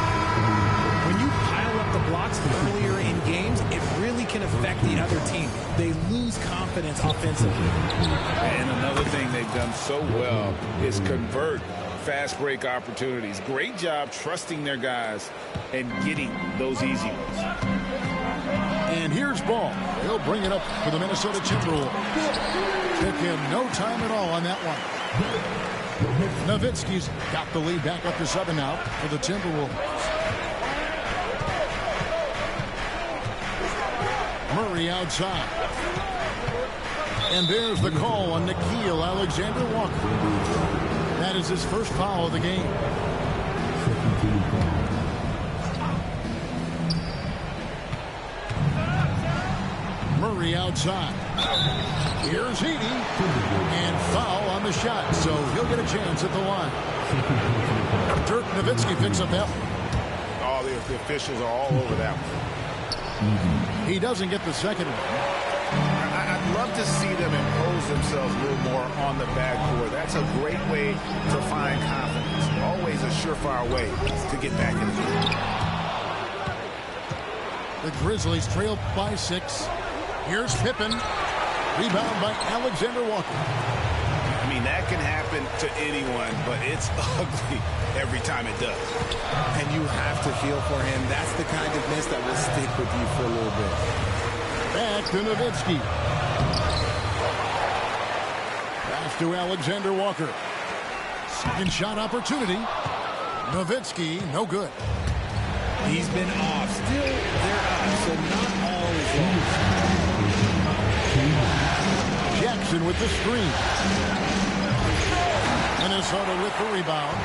When you pile up the blocks earlier in games, it really can affect the other team. They lose confidence offensively. And another thing they've done so well is convert fast break opportunities. Great job trusting their guys and getting those easy ones. And here's Ball. He'll bring it up for the Minnesota Timberwolves. Took him no time at all on that one. Nowitzki's got the lead back up to 7 now for the Timberwolves. Murray outside. And there's the call on Nickeil Alexander-Walker. That is his first foul of the game. Murray outside. Here's Heaney. And foul on the shot, so he'll get a chance at the line. Dirk Nowitzki picks up that one. All the officials are all over that one. He doesn't get the second one. I'd love to see them impose themselves a little more on the backcourt. That's a great way to find confidence. Always a surefire way to get back in the game. The Grizzlies trail by 6. Here's Pippen. Rebound by Alexander-Walker. I mean, that can happen to anyone, but it's ugly every time it does. And you have to feel for him. That's the kind of miss that will stick with you for a little bit. Back to Nowitzki. Pass to Alexander-Walker. Second shot opportunity. Nowitzki, no good. He's been off. Still, they're up, so not all is lost. Jackson with the screen. Minnesota with the rebound.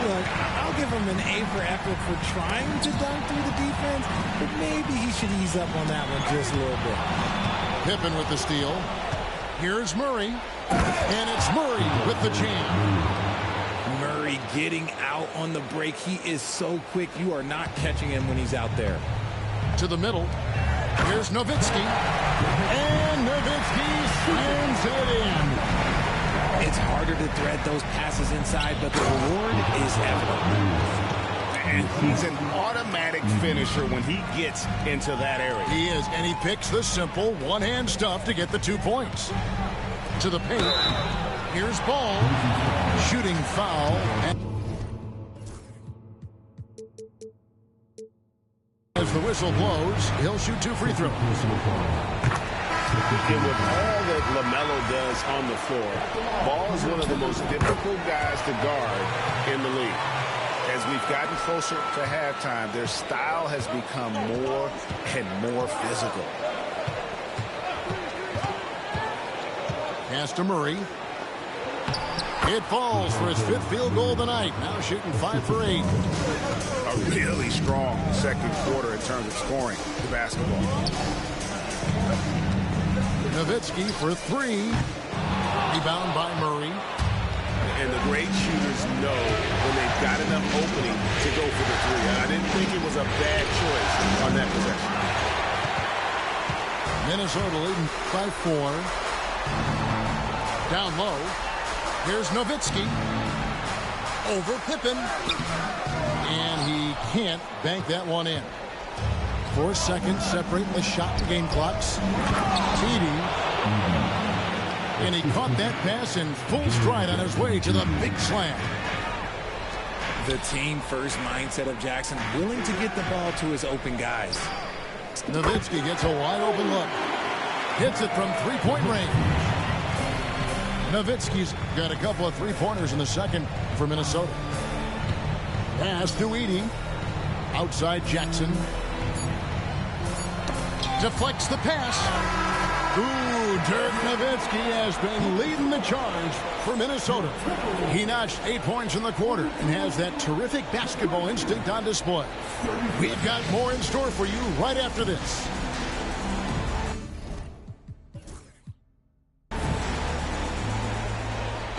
Look, I'll give him an A for effort for trying to dunk through the defense, but maybe he should ease up on that one just a little bit. Pippen with the steal. Here's Murray. And it's Murray with the jam. Murray getting out on the break. He is so quick. You are not catching him when he's out there. To the middle. Here's Nowitzki. And Nowitzki slams it in. It's harder to thread those passes inside, but the reward is evident. And he's an automatic finisher when he gets into that area. He is, and he picks the simple one-hand stuff to get the 2 points. To the paint. Here's Ball. Shooting foul. As the whistle blows, he'll shoot 2 free throws. And with all that LaMelo does on the floor, Ball is one of the most difficult guys to guard in the league. As we've gotten closer to halftime, their style has become more and more physical. Pass to Murray. It falls for his 5th field goal of the night. Now shooting 5 for 8. A really strong second quarter in terms of scoring the basketball. Nowitzki for 3. Rebound by Murray. And the great shooters know when they've got enough opening to go for the 3. And I didn't think it was a bad choice on that possession. Minnesota leading by 4. Down low. Here's Nowitzki. Over Pippen. And he can't bank that one in. 4 seconds separating the shot and game clocks. Edey. And he caught that pass in full stride on his way to the big slam. The team first mindset of Jackson, willing to get the ball to his open guys. Nowitzki gets a wide open look. Hits it from 3-point range. Nowitzki's got a couple of 3-pointers in the second for Minnesota. Pass to Edey. Outside Jackson. Deflects the pass. Ooh, Dirk Nowitzki has been leading the charge for Minnesota. He notched 8 points in the quarter and has that terrific basketball instinct on display. We've got more in store for you right after this.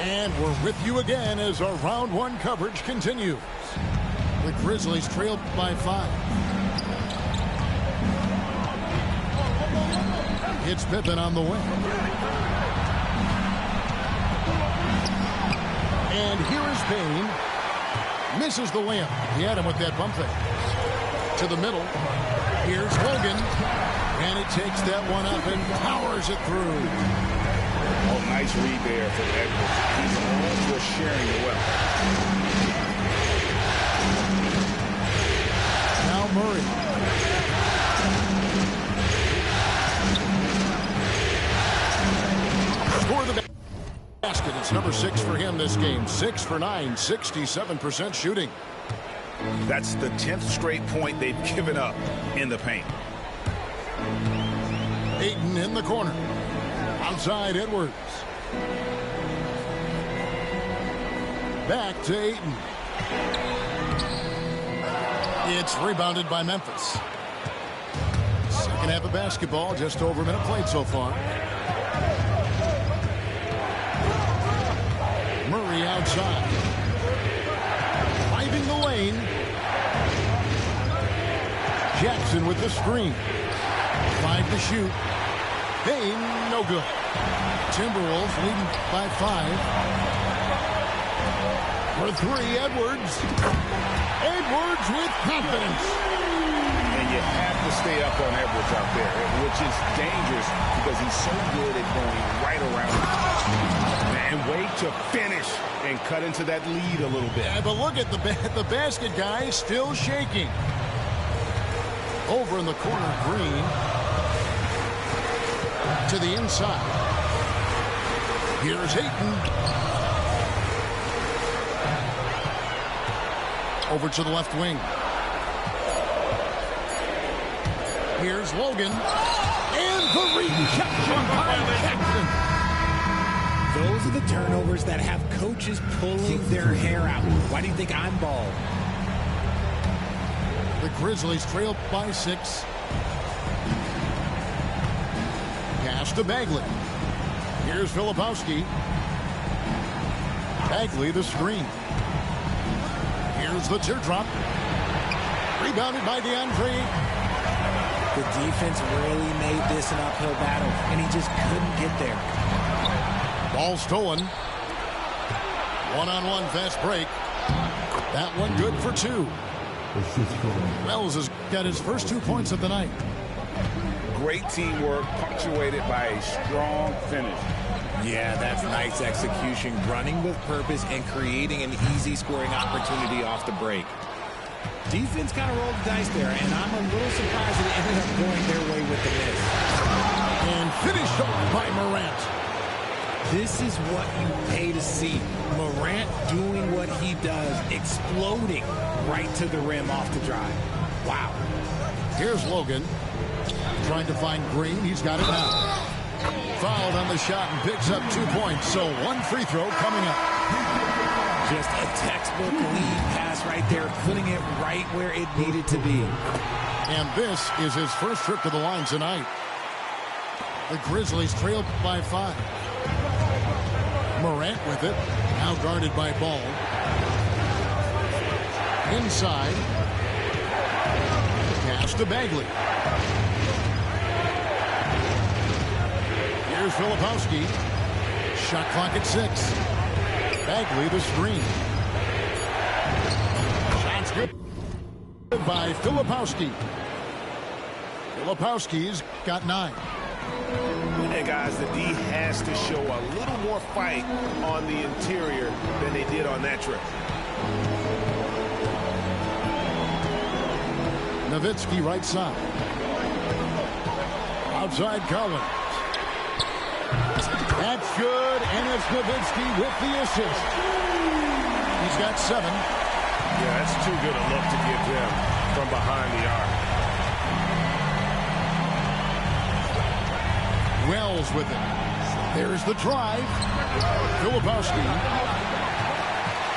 And we're with you again as our round 1 coverage continues. The Grizzlies trail by 5. It's Pippen on the wing. And here is Payne. Misses the layup. He had him with that bump fake. To the middle. Here's Hogan. And he takes that one up and powers it through. Oh, nice read there from Edwards. He's all for sharing the wealth. Now Murray. For the basket. It's number 6 for him this game. 6 for 9, 67% shooting. That's the 10th straight point they've given up in the paint. Ayton in the corner. Outside Edwards. Back to Ayton. It's rebounded by Memphis. Second half of basketball, just over a minute played so far. Murray outside. Driving the lane. Jackson with the screen. 5 to shoot. Payne, no good. Timberwolves leading by 5. For 3, Edwards. Edwards with confidence. And you have to stay up on Edwards out there, which is dangerous because he's so good at going right around. And wait to finish and cut into that lead a little bit. Yeah, but look at the basket guy still shaking. Over in the corner, Green. To the inside. Here's Ayton. Over to the left wing. Here's Logan. And the rejection by Jackson. Those are the turnovers that have coaches pulling their hair out. Why do you think I'm bald? The Grizzlies trail by 6. Pass to Bagley. Here's Filipowski. Bagley the screen. Here's the teardrop. Rebounded by DeAndre. The defense really made this an uphill battle, and he just couldn't get there. Ball stolen. One-on-one fast break. That one good for 2. Wells has got his first 2 points of the night. Great teamwork, punctuated by a strong finish. Yeah, that's nice execution, running with purpose and creating an easy scoring opportunity off the break. Defense kind of rolled the dice there, and I'm a little surprised that it ended up going their way with the miss. And finished off by Morant. This is what you pay to see. Morant doing what he does, exploding right to the rim off the drive. Wow. Here's Logan. Trying to find Green. He's got it now. Fouled on the shot and picks up 2 points. So 1 free throw coming up. Just a textbook lead pass right there, putting it right where it needed to be. And this is his first trip to the line tonight. The Grizzlies trail by 5. Morant with it. Now guarded by Ball. Inside. Pass to Bagley. Here's Filipowski. Shot clock at 6. Bagley the screen. Shots good by Filipowski. Filipowski's got 9. And guys, the D has to show a little more fight on the interior than they did on that trip. Nowitzki right side. Outside Collins. That's good, and it's Nowitzki with the assist. He's got 7. Yeah, that's too good a look to give them from behind the arc. Wells with it. There's the drive. Filipowski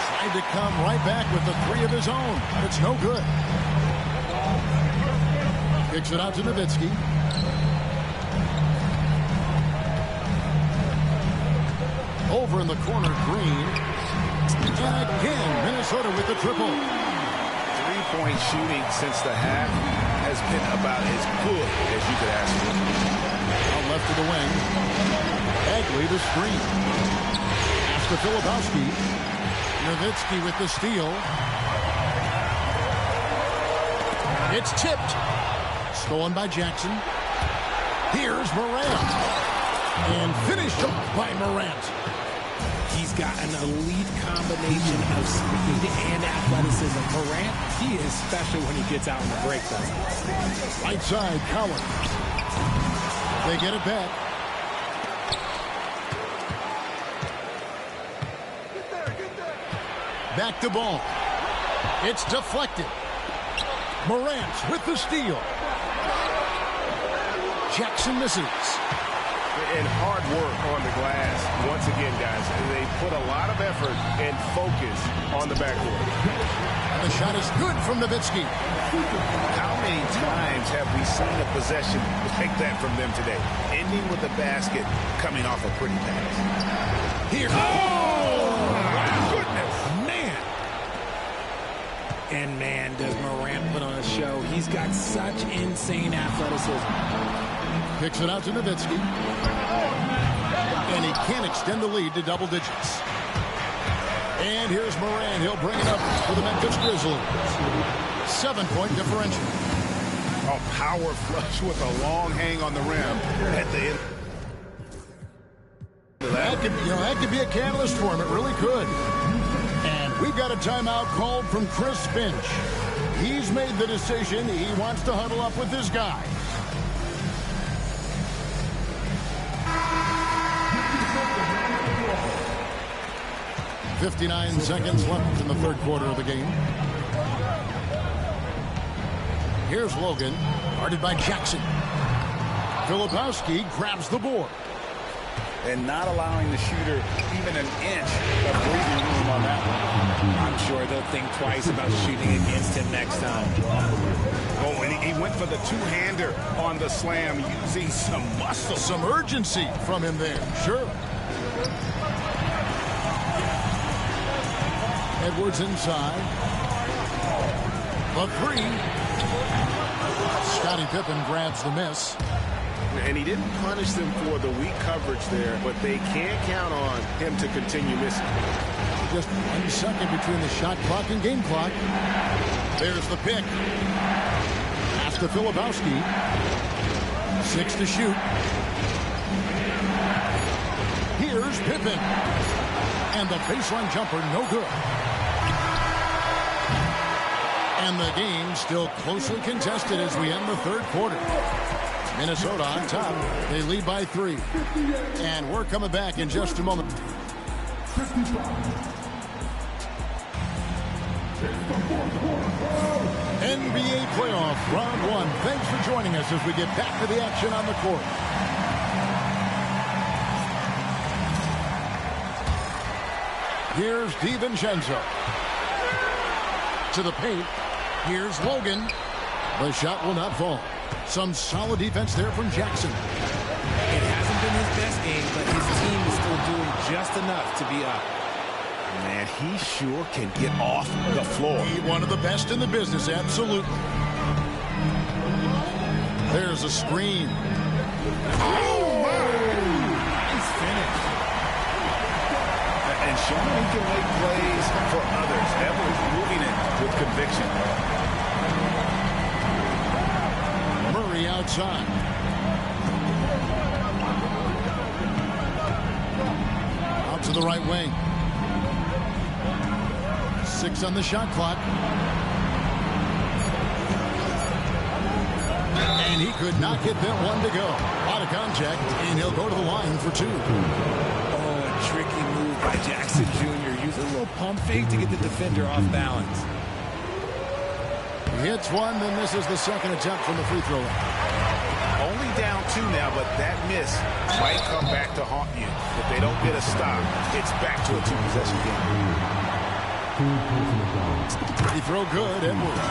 tried to come right back with the 3 of his own, but it's no good. Kicks it out to Nowitzki. Over in the corner, Green. And again, Minnesota with the triple. 3-point shooting since the half has been about as good as you could ask for. Out left of the wing. Bagley the screen. Pass to Filipowski. Nowitzki with the steal. It's tipped. Stolen by Jackson. Here's Morant. And finished off by Morant. He's got an elite combination of speed and athleticism. Morant, he is special when he gets out in the break zone. Right side, Collins. They get it back. Back to Ball. It's deflected. Morant with the steal. Jackson misses. And hard work on the glass. Once again, guys, they put a lot of effort and focus on the backboard. And the shot is good from Nowitzki. How many times have we seen a possession like that from them today? Ending with a basket, coming off a pretty pass. Here. Oh, my goodness. Man. And man, does Morant put on a show. He's got such insane athleticism. Kicks it out to Nowitzki. And he can't extend the lead to double digits. And here's Morant. He'll bring it up for the Memphis Grizzlies. 7-point differential. A power flush with a long hang on the rim at the end. That could be a catalyst for him. It really could. And we've got a timeout called from Chris Finch. He's made the decision. He wants to huddle up with this guy. 59 seconds left in the third quarter of the game. Here's Logan, guarded by Jackson. Filipowski grabs the board. And not allowing the shooter even an inch of breathing room on that one. I'm sure they'll think twice about shooting against him next time. Oh, and he went for the two-hander on the slam, using some muscle. Some urgency from him there, sure. Edwards inside. The three. Scottie Pippen grabs the miss. And he didn't punish them for the weak coverage there, but they can't count on him to continue missing. Just 1 second between the shot clock and game clock. There's the pick. Pass to Filipowski. 6 to shoot. Here's Pippen. And the baseline jumper, no good. And the game still closely contested as we end the third quarter. Minnesota on top. They lead by 3. And we're coming back in just a moment. NBA playoff round 1. Thanks for joining us as we get back to the action on the court. Here's DiVincenzo. To the paint. Here's Logan. The shot will not fall. Some solid defense there from Jackson. It hasn't been his best game, but his team is still doing just enough to be up. Man, he sure can get off the floor. He's one of the best in the business, absolutely. There's a screen. Oh, my! Nice finish. And showing he can make plays for others. Edwards moving it with conviction. Murray outside. Out to the right wing. 6 on the shot clock. And he could not get that one to go. A lot of contact, and he'll go to the line for 2. Oh, a tricky move by Jackson Jr. Use a little pump fake to get the defender off balance. He hits one, then this is the second attempt from the free throw line. Only down 2 now, but that miss might come back to haunt you. If they don't get a stop, it's back to a 2-possession game. Free throw good, Edwards.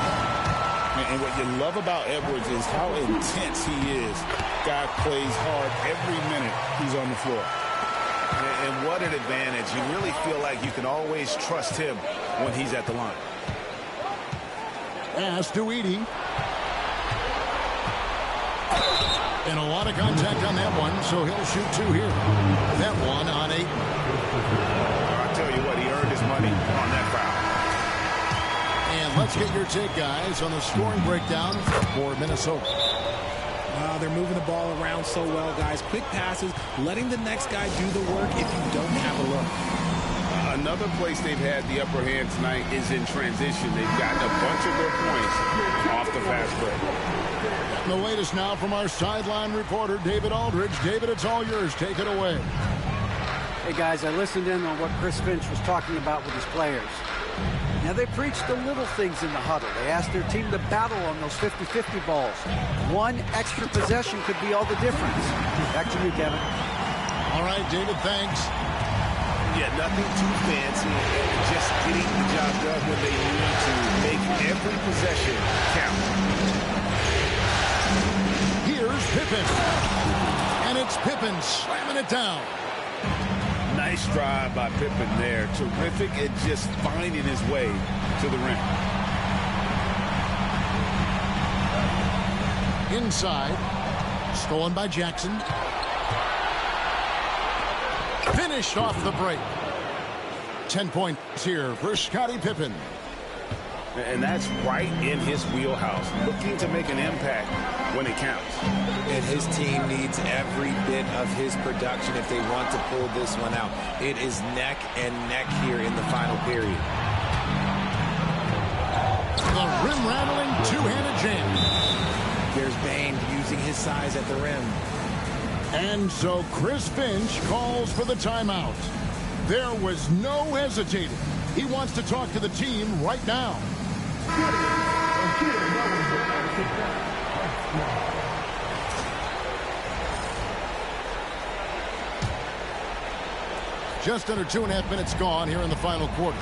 And what you love about Edwards is how intense he is. Guy plays hard every minute he's on the floor. And what an advantage. You really feel like you can always trust him when he's at the line. Pass to Edey. And a lot of contact on that one, so he'll shoot 2 here. That one on 8. I'll tell you what, he earned his money on that foul. And let's get your take, guys, on the scoring breakdown for Minnesota. They're moving the ball around so well, guys. Quick passes, letting the next guy do the work if you don't have a look. Another place they've had the upper hand tonight is in transition. They've gotten a bunch of their points off the fast break. The latest now from our sideline reporter, David Aldridge. David, it's all yours. Take it away. Hey, guys, I listened in on what Chris Finch was talking about with his players. Now, they preached the little things in the huddle. They asked their team to battle on those 50-50 balls. One extra possession could be all the difference. Back to you, Kevin. All right, David, thanks. Yeah, nothing too fancy. Just getting the job done when they need to make every possession count. Here's Pippen. And it's Pippen slamming it down. Nice drive by Pippen there. Terrific at just finding his way to the rim. Inside. Stolen by Jackson. Finished off the break. 10 points here for Scottie Pippen. And that's right in his wheelhouse. Looking to make an impact when it counts. And his team needs every bit of his production if they want to pull this one out. It is neck and neck here in the final period. The rim-rattling two-handed jam. There's Bane using his size at the rim. And so Chris Finch calls for the timeout. There was no hesitating. He wants to talk to the team right now. Just under 2.5 minutes gone here in the final quarter.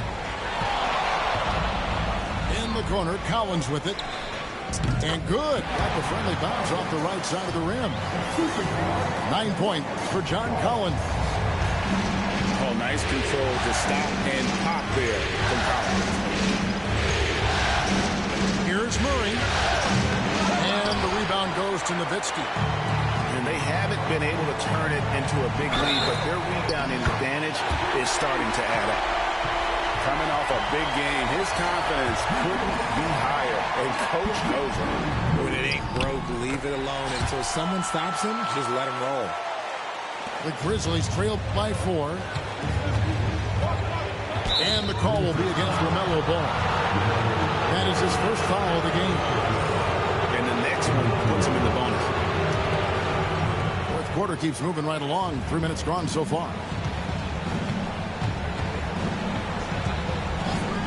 In the corner, Collins with it. And good. Got the friendly bounce off the right side of the rim. 9 points for John Collins. Oh, nice control to stop and pop there from Collins. Here's Murray. And the rebound goes to Nowitzki. And they haven't been able to turn it into a big lead, but their rebounding advantage is starting to add up. Coming off a big game, his confidence couldn't be higher, and Coach knows it. When it ain't broke, leave it alone until someone stops him. Just let him roll. The Grizzlies trail by 4. And the call will be against LaMelo Ball. That is his first foul of the game. And the next one puts him in the bonus. Fourth quarter keeps moving right along. 3 minutes gone so far.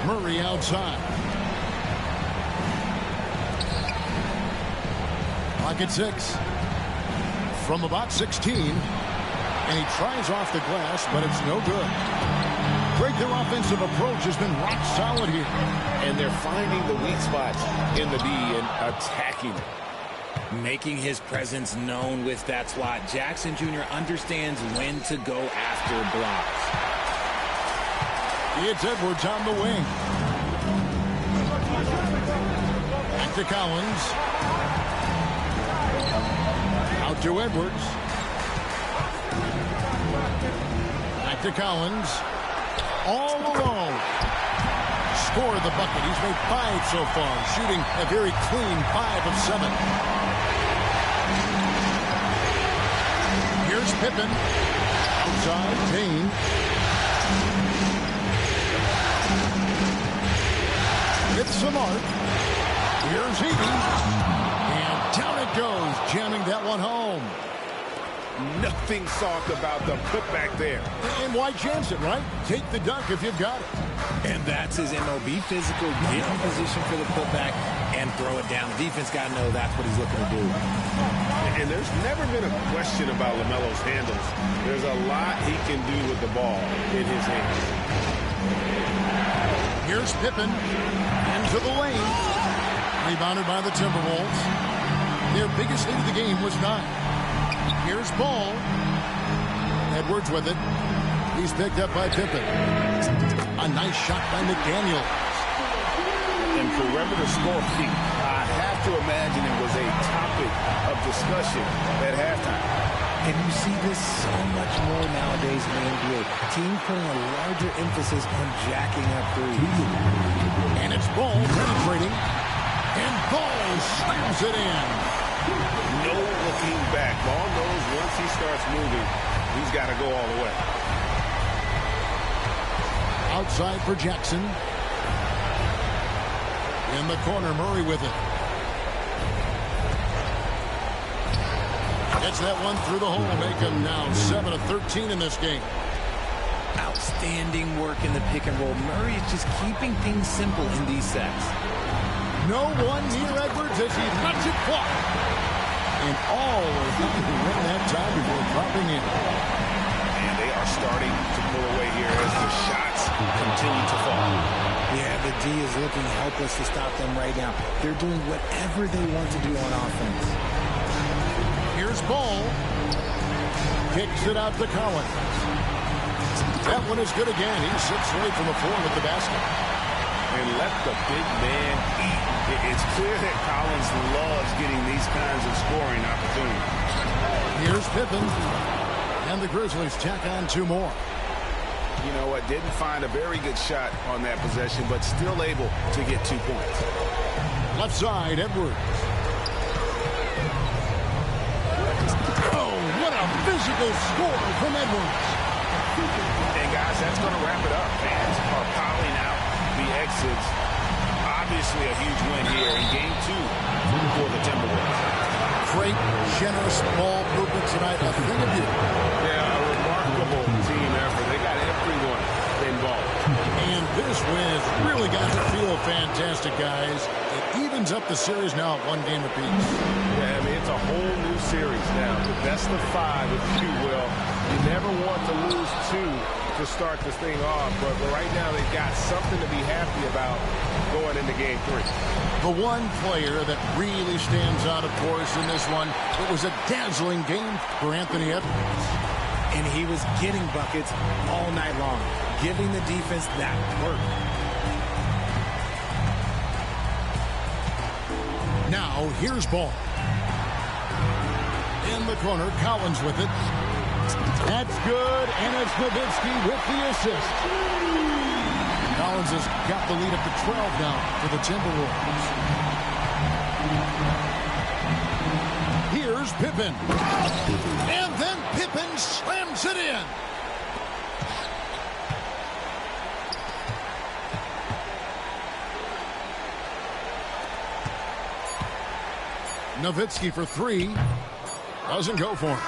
Murray outside. Clock at 6. From about 16. And he tries off the glass, but it's no good. Greg, their offensive approach has been rock solid here. And they're finding the weak spots in the D and attacking it. Making his presence known with that swat. Jackson Jr. understands when to go after blocks. It's Edwards on the wing. Back to Collins. Out to Edwards. Back to Collins. All alone. Scored the bucket. He's made 5 so far. Shooting a very clean 5 of 7. Here's Pippen. Outside. Payne. It's the mark. Here's Heaton. And down it goes, jamming that one home. Nothing soft about the putback there. And why chance it, right? Take the dunk if you've got it. And that's his MO. Be physical, get in position for the putback, and throw it down. The defense got to know that's what he's looking to do. And there's never been a question about LaMelo's handles. There's a lot he can do with the ball in his hands. Here's Pippen. Into the lane. Rebounded by the Timberwolves. Their biggest lead of the game was 9. Here's Ball. Edwards with it. He's picked up by Pippen. A nice shot by McDaniels. And perimeter scoring, I have to imagine it was a topic of discussion at halftime. And you see this so much more nowadays in the NBA. Team putting a larger emphasis on jacking up threes. And it's Ball penetrating. And Ball slams it in. No looking back. Ball knows once he starts moving, he's got to go all the way. Outside for Jackson. In the corner, Murray with it. Gets that one through the hole. Make him now 7 of 13 in this game. Outstanding. outstanding work in the pick and roll. Murray is just keeping things simple in these sets. No one near Edwards as he lets it fly. And all are looking to win that time before dropping in. And they are starting to pull away here as the shots continue to fall. Yeah, the D is looking helpless to stop them right now. They're doing whatever they want to do on offense. Here's Ball. Kicks it out to Collins. That one is good again. He sits right from the floor with the basket. And let the big man eat. It's clear that Collins loves getting these kinds of scoring opportunities. Here's Pippen. And the Grizzlies tack on 2 more. You know what? Didn't find a very good shot on that possession, but still able to get 2 points. Left side, Edwards. Oh, what a physical score from Edwards. And guys, that's going to wrap it up. Fans are piling out the exits. Obviously a huge win here in Game 2 for the Timberwolves. Great, generous ball movement tonight. A thing of beauty. Yeah, a remarkable team effort. They got everyone involved. And this win has really got to feel fantastic, guys. It evens up the series now at 1 game apiece. Yeah, I mean, it's a whole new series now. The best of 5, if you will. You never want to lose 2 to start this thing off, but right now they've got something to be happy about going into Game 3. The one player that really stands out, of course, in this one, it was a dazzling game for Anthony Edwards. And he was getting buckets all night long, giving the defense that work. Now, here's Ball. In the corner, Collins with it. That's good, and it's Nowitzki with the assist. Collins has got the lead up to 12 now for the Timberwolves. Here's Pippen. And then Pippen slams it in. Nowitzki for 3. Doesn't go for him.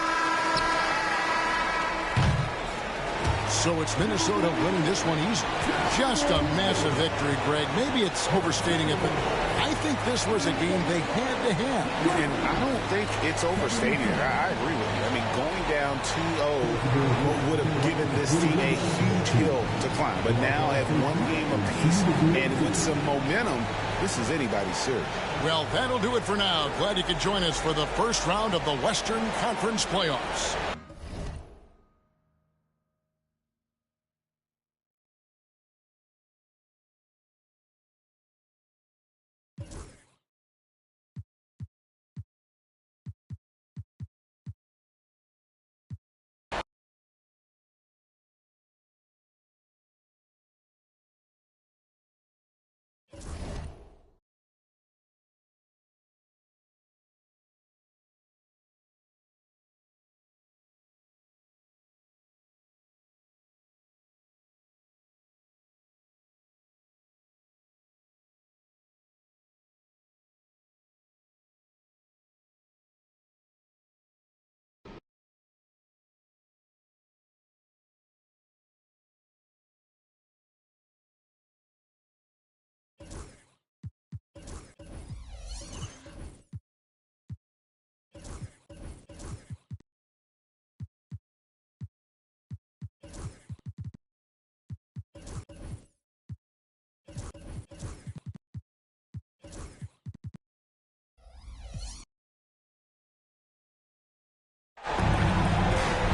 So it's Minnesota winning this one easily. Just a massive victory, Greg. Maybe it's overstating it, but I think this was a game they had to have. And I don't think it's overstating it. I agree with you. I mean, going down 2-0 would have given this team a huge hill to climb. But now at 1 game apiece and with some momentum, this is anybody's series. Well, that'll do it for now. Glad you could join us for the first round of the Western Conference playoffs.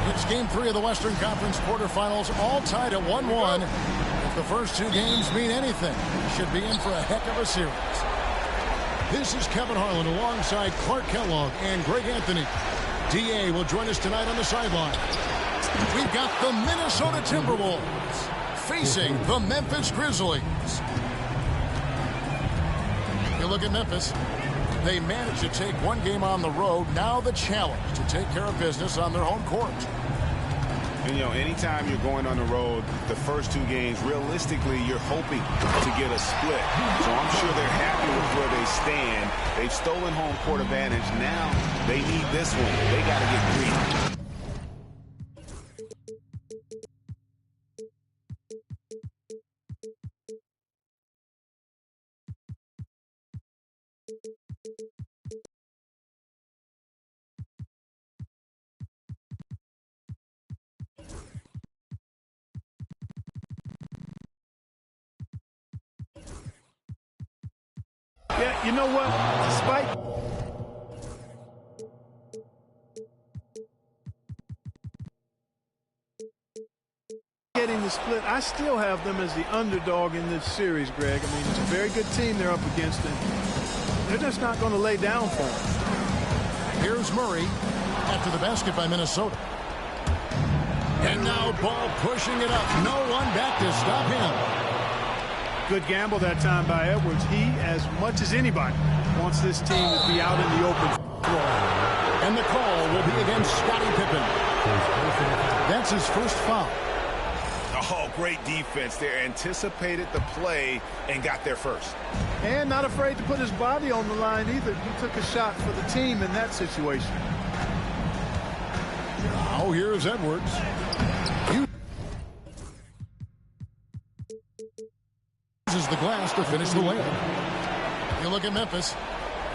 It's Game 3 of the Western Conference quarterfinals, all tied at 1-1. If the first 2 games mean anything, we should be in for a heck of a series. This is Kevin Harlan alongside Clark Kellogg and Greg Anthony. DA will join us tonight on the sideline. We've got the Minnesota Timberwolves facing the Memphis Grizzlies. You look at Memphis. They managed to take 1 game on the road. Now the challenge to take care of business on their home court. And, you know, anytime you're going on the road, the first 2 games, realistically, you're hoping to get a split. So I'm sure they're happy with where they stand. They've stolen home court advantage. Now they need this one. They got to get greedy. Yeah, you know what? Despite getting the split, I still have them as the underdog in this series, Greg. I mean, it's a very good team they're up against, and they're just not going to lay down for them. Here's Murray after the basket by Minnesota. And now Ball pushing it up. No one back to stop him. Good gamble that time by Edwards. He, as much as anybody, wants this team to be out in the open floor. And the call will be against Scottie Pippen. That's his first foul. Oh, great defense there. Anticipated the play and got there first. And not afraid to put his body on the line either. He took a shot for the team in that situation. Now here's Edwards. Uses the glass to finish the layup. You look at Memphis.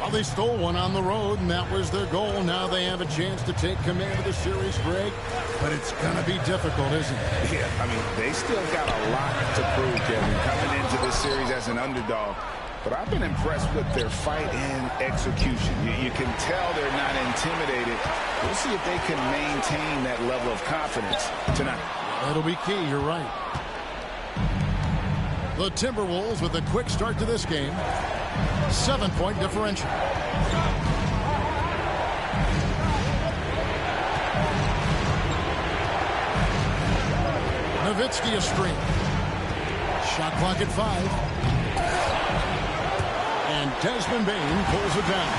Well, they stole one on the road, and that was their goal. Now they have a chance to take command of the series, Greg. But it's going to be difficult, isn't it? Yeah, I mean, they still got a lot to prove, Kevin, coming into this series as an underdog. But I've been impressed with their fight and execution. You can tell they're not intimidated. We'll see if they can maintain that level of confidence tonight. That'll be key, you're right. The Timberwolves with a quick start to this game. 7-point differential. Nowitzki a string. Shot clock at 5. And Desmond Bane pulls it down.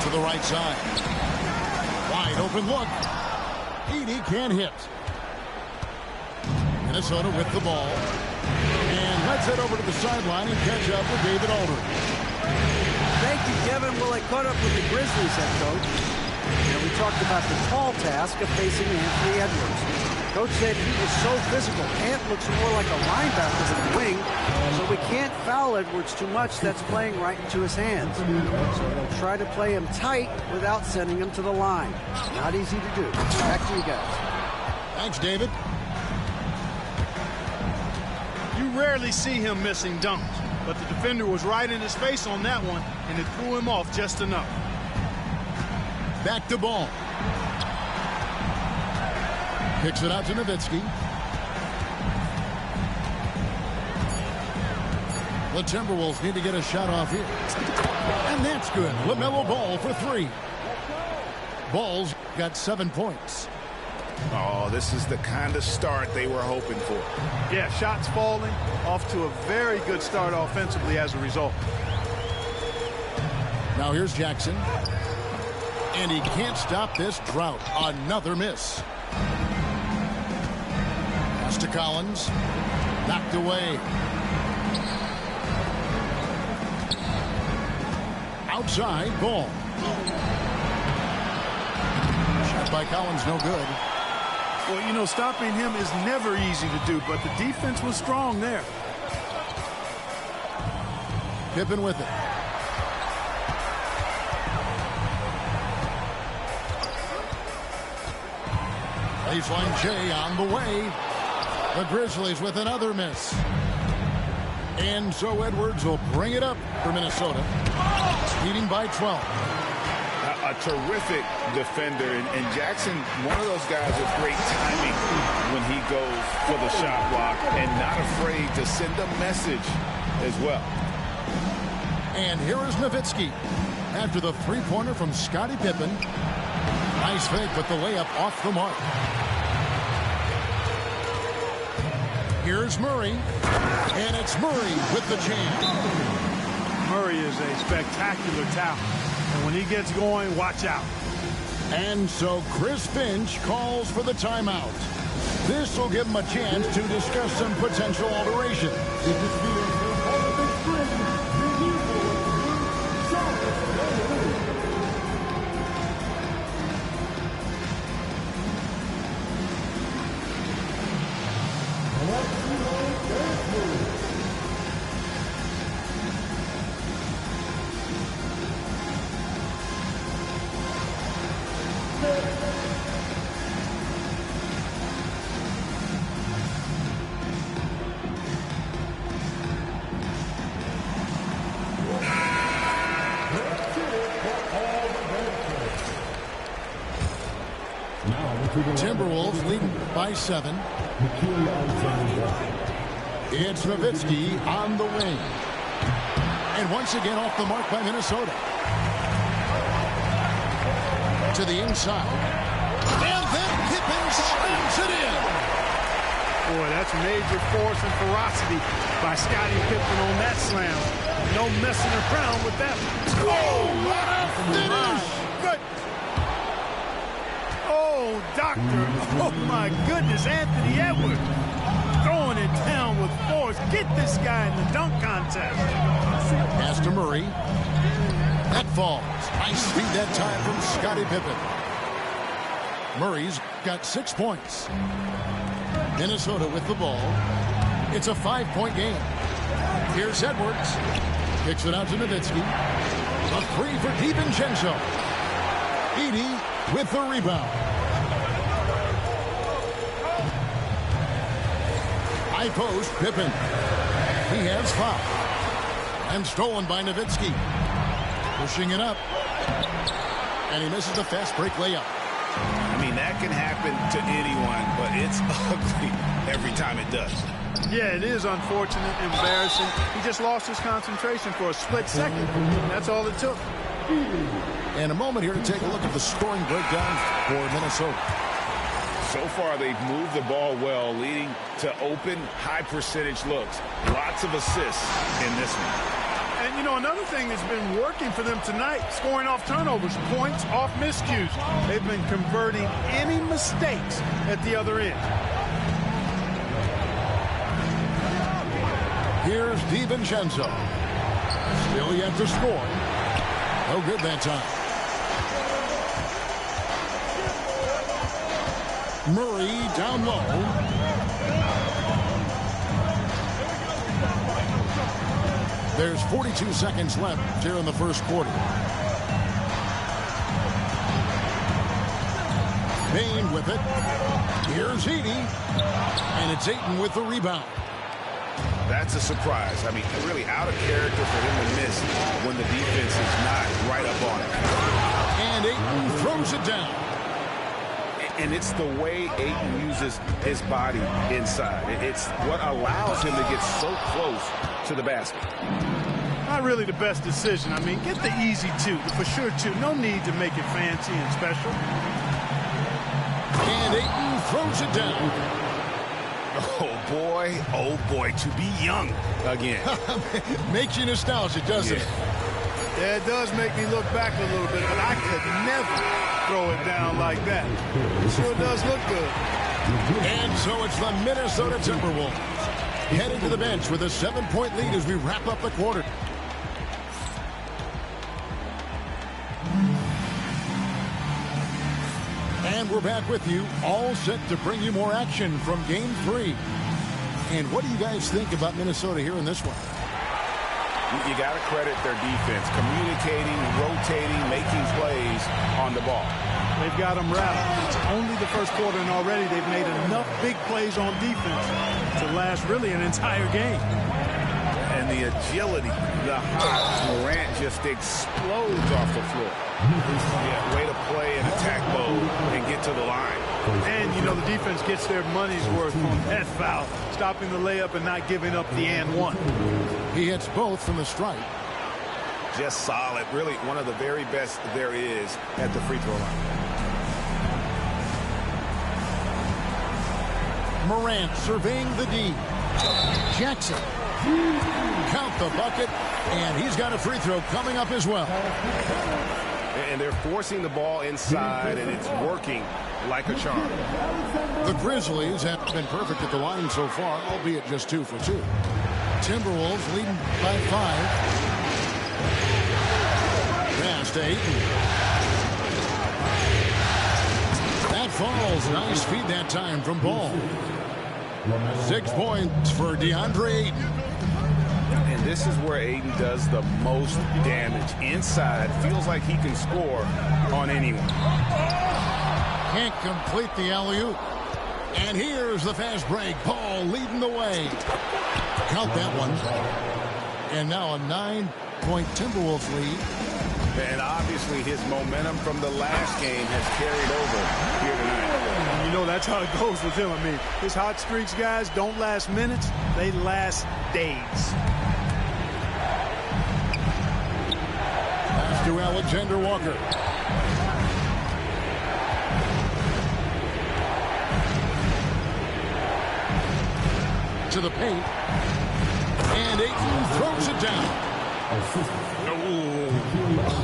To the right side. Wide open look. Edey can't hit. Minnesota with the ball. And let's head over to the sideline and catch up with David Aldridge. Thank you, Kevin. Well, I caught up with the Grizzlies head coach. And we talked about the tall task of facing Anthony Edwards. Coach said he was so physical. Ant looks more like a linebacker than a wing. So we can't foul Edwards too much. That's playing right into his hands. So they'll try to play him tight without sending him to the line. Not easy to do. Back to you guys. Thanks, David. You rarely see him missing dunks, but the defender was right in his face on that one, and it threw him off just enough. Back to Ball. Kicks it out to Nowitzki. The Timberwolves need to get a shot off here. And that's good. LaMelo Ball for 3. Ball's got 7 points. Oh, this is the kind of start they were hoping for. Yeah, shots falling, off to a very good start offensively as a result. Now here's Jackson. And he can't stop this drought. Another miss. Pass to Collins. Knocked away. Outside, Ball. Shot by Collins, no good. Well, you know, stopping him is never easy to do, but the defense was strong there. Pippen with it. Baseline J on the way. The Grizzlies with another miss. And so Edwards will bring it up for Minnesota. Leading by 12. A terrific defender, and Jackson, one of those guys with great timing when he goes for the shot block and not afraid to send a message as well. And here is Nowitzki after the three-pointer from Scottie Pippen. Nice fake, but the layup off the mark. Here's Murray, and it's Murray with the jam. Murray is a spectacular talent. And when he gets going, watch out. And so Chris Finch calls for the timeout. This will give him a chance to discuss some potential alteration. Timberwolves leading by 7. It's Nowitzki on the wing. And once again off the mark by Minnesota. To the inside. And then Pippen slams it in. Boy, that's major force and ferocity by Scottie Pippen on that slam. No messing around with that. Oh, what a finish! Good. Oh, doctor. Oh, my goodness. Anthony Edwards throwing it down with force. Get this guy in the dunk contest. Pass to Murray. That falls. Nice feed that time from Scottie Pippen. Murray's got 6 points. Minnesota with the ball. It's a 5-point game. Here's Edwards. Kicks it out to Nowitzki. A 3 for DiVincenzo. Edey with the rebound. High post, Pippen. He has 5. And stolen by Nowitzki. Pushing it up. And he misses the fast break layup. I mean, that can happen to anyone, but it's ugly every time it does. Yeah, it is unfortunate, embarrassing. He just lost his concentration for a split second. That's all it took. And a moment here to take a look at the scoring breakdown for Minnesota. So far, they've moved the ball well, leading to open, high-percentage looks. Lots of assists in this one. And, you know, another thing that's been working for them tonight, scoring off turnovers, points off miscues. They've been converting any mistakes at the other end. Here's DiVincenzo. Still yet to score. No good that time. Murray down low. There's 42 seconds left here in the first quarter. Payne with it. Here's Edey. And it's Ayton with the rebound. That's a surprise. I mean, really out of character for him to miss when the defense is not right up on it. And Ayton throws it down. And it's the way Ayton uses his body inside. It's what allows him to get so close to the basket. Not really the best decision. I mean, get the easy 2, the for sure 2. No need to make it fancy and special. And Ayton throws it down. Oh boy, to be young again. Makes you nostalgic, doesn't it? Yeah, it does make me look back a little bit, but I could never throw it down like that. It sure does look good. And so it's the Minnesota Timberwolves heading to the bench with a 7-point lead as we wrap up the quarter. And we're back with you, all set to bring you more action from Game 3. And what do you guys think about Minnesota here in this one? You got to credit their defense, communicating, rotating, making plays on the ball. They've got them wrapped. It's only the first quarter, and already they've made enough big plays on defense to last really an entire game. And the agility, the height, Morant just explodes off the floor. Yeah, way to play in attack mode and get to the line. And, you know, the defense gets their money's worth on that foul, stopping the layup and not giving up the and one. He hits both from the stripe. Just solid. Really one of the very best there is at the free throw line. Morant surveying the D. Jackson. Count the bucket. And he's got a free throw coming up as well. And they're forcing the ball inside, and it's working like a charm. The Grizzlies have been perfect at the line so far, albeit just 2 for 2. Timberwolves leading by 5. Pass to Ayton. That falls. Nice feed that time from Ball. 6 points for DeAndre Ayton. And this is where Ayton does the most damage. Inside, feels like he can score on anyone. Can't complete the alley-oop. And here's the fast break. Ball leading the way. Count that one. And now a 9-point Timberwolves lead. And obviously his momentum from the last game has carried over here tonight. You know, that's how it goes with him. I mean, his hot streaks, guys, don't last minutes. They last days. Pass to Alexander Walker. To the paint. And Ayton throws it down.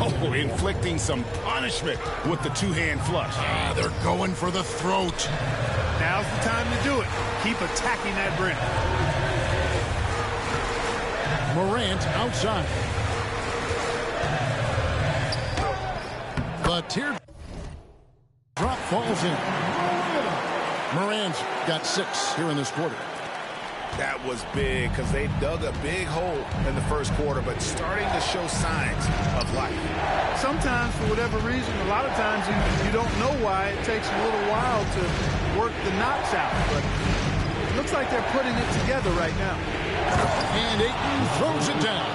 Oh, inflicting some punishment with the two-hand flush. They're going for the throat. Now's the time to do it. Keep attacking that rim. Morant outside. The teardrop falls in. Morant's got 6 here in this quarter. That was big because they dug a big hole in the first quarter, but starting to show signs of life. Sometimes, for whatever reason, a lot of times you don't know why. It takes a little while to work the knots out, but it looks like they're putting it together right now. And Ayton throws it down.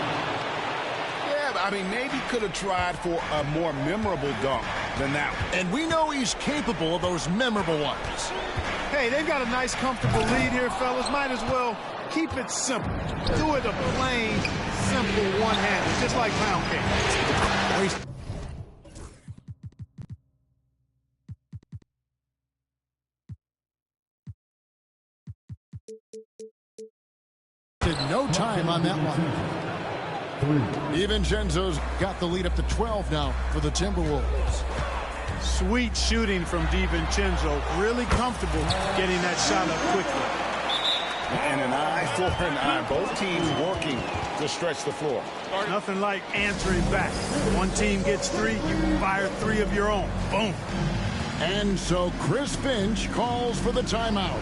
Yeah, I mean, maybe could have tried for a more memorable dunk than that one. And we know he's capable of those memorable ones. Hey, they've got a nice, comfortable lead here, fellas. Might as well keep it simple. Do it a plain, simple one-handed, just like pound cake. No time on that one. DiVincenzo's got the lead up to 12 now for the Timberwolves. Sweet shooting from DiVincenzo. Really comfortable getting that shot up quickly. And an eye for an eye. Both teams working to stretch the floor. Nothing like answering back. One team gets 3, you fire 3 of your own. Boom. And so Chris Finch calls for the timeout.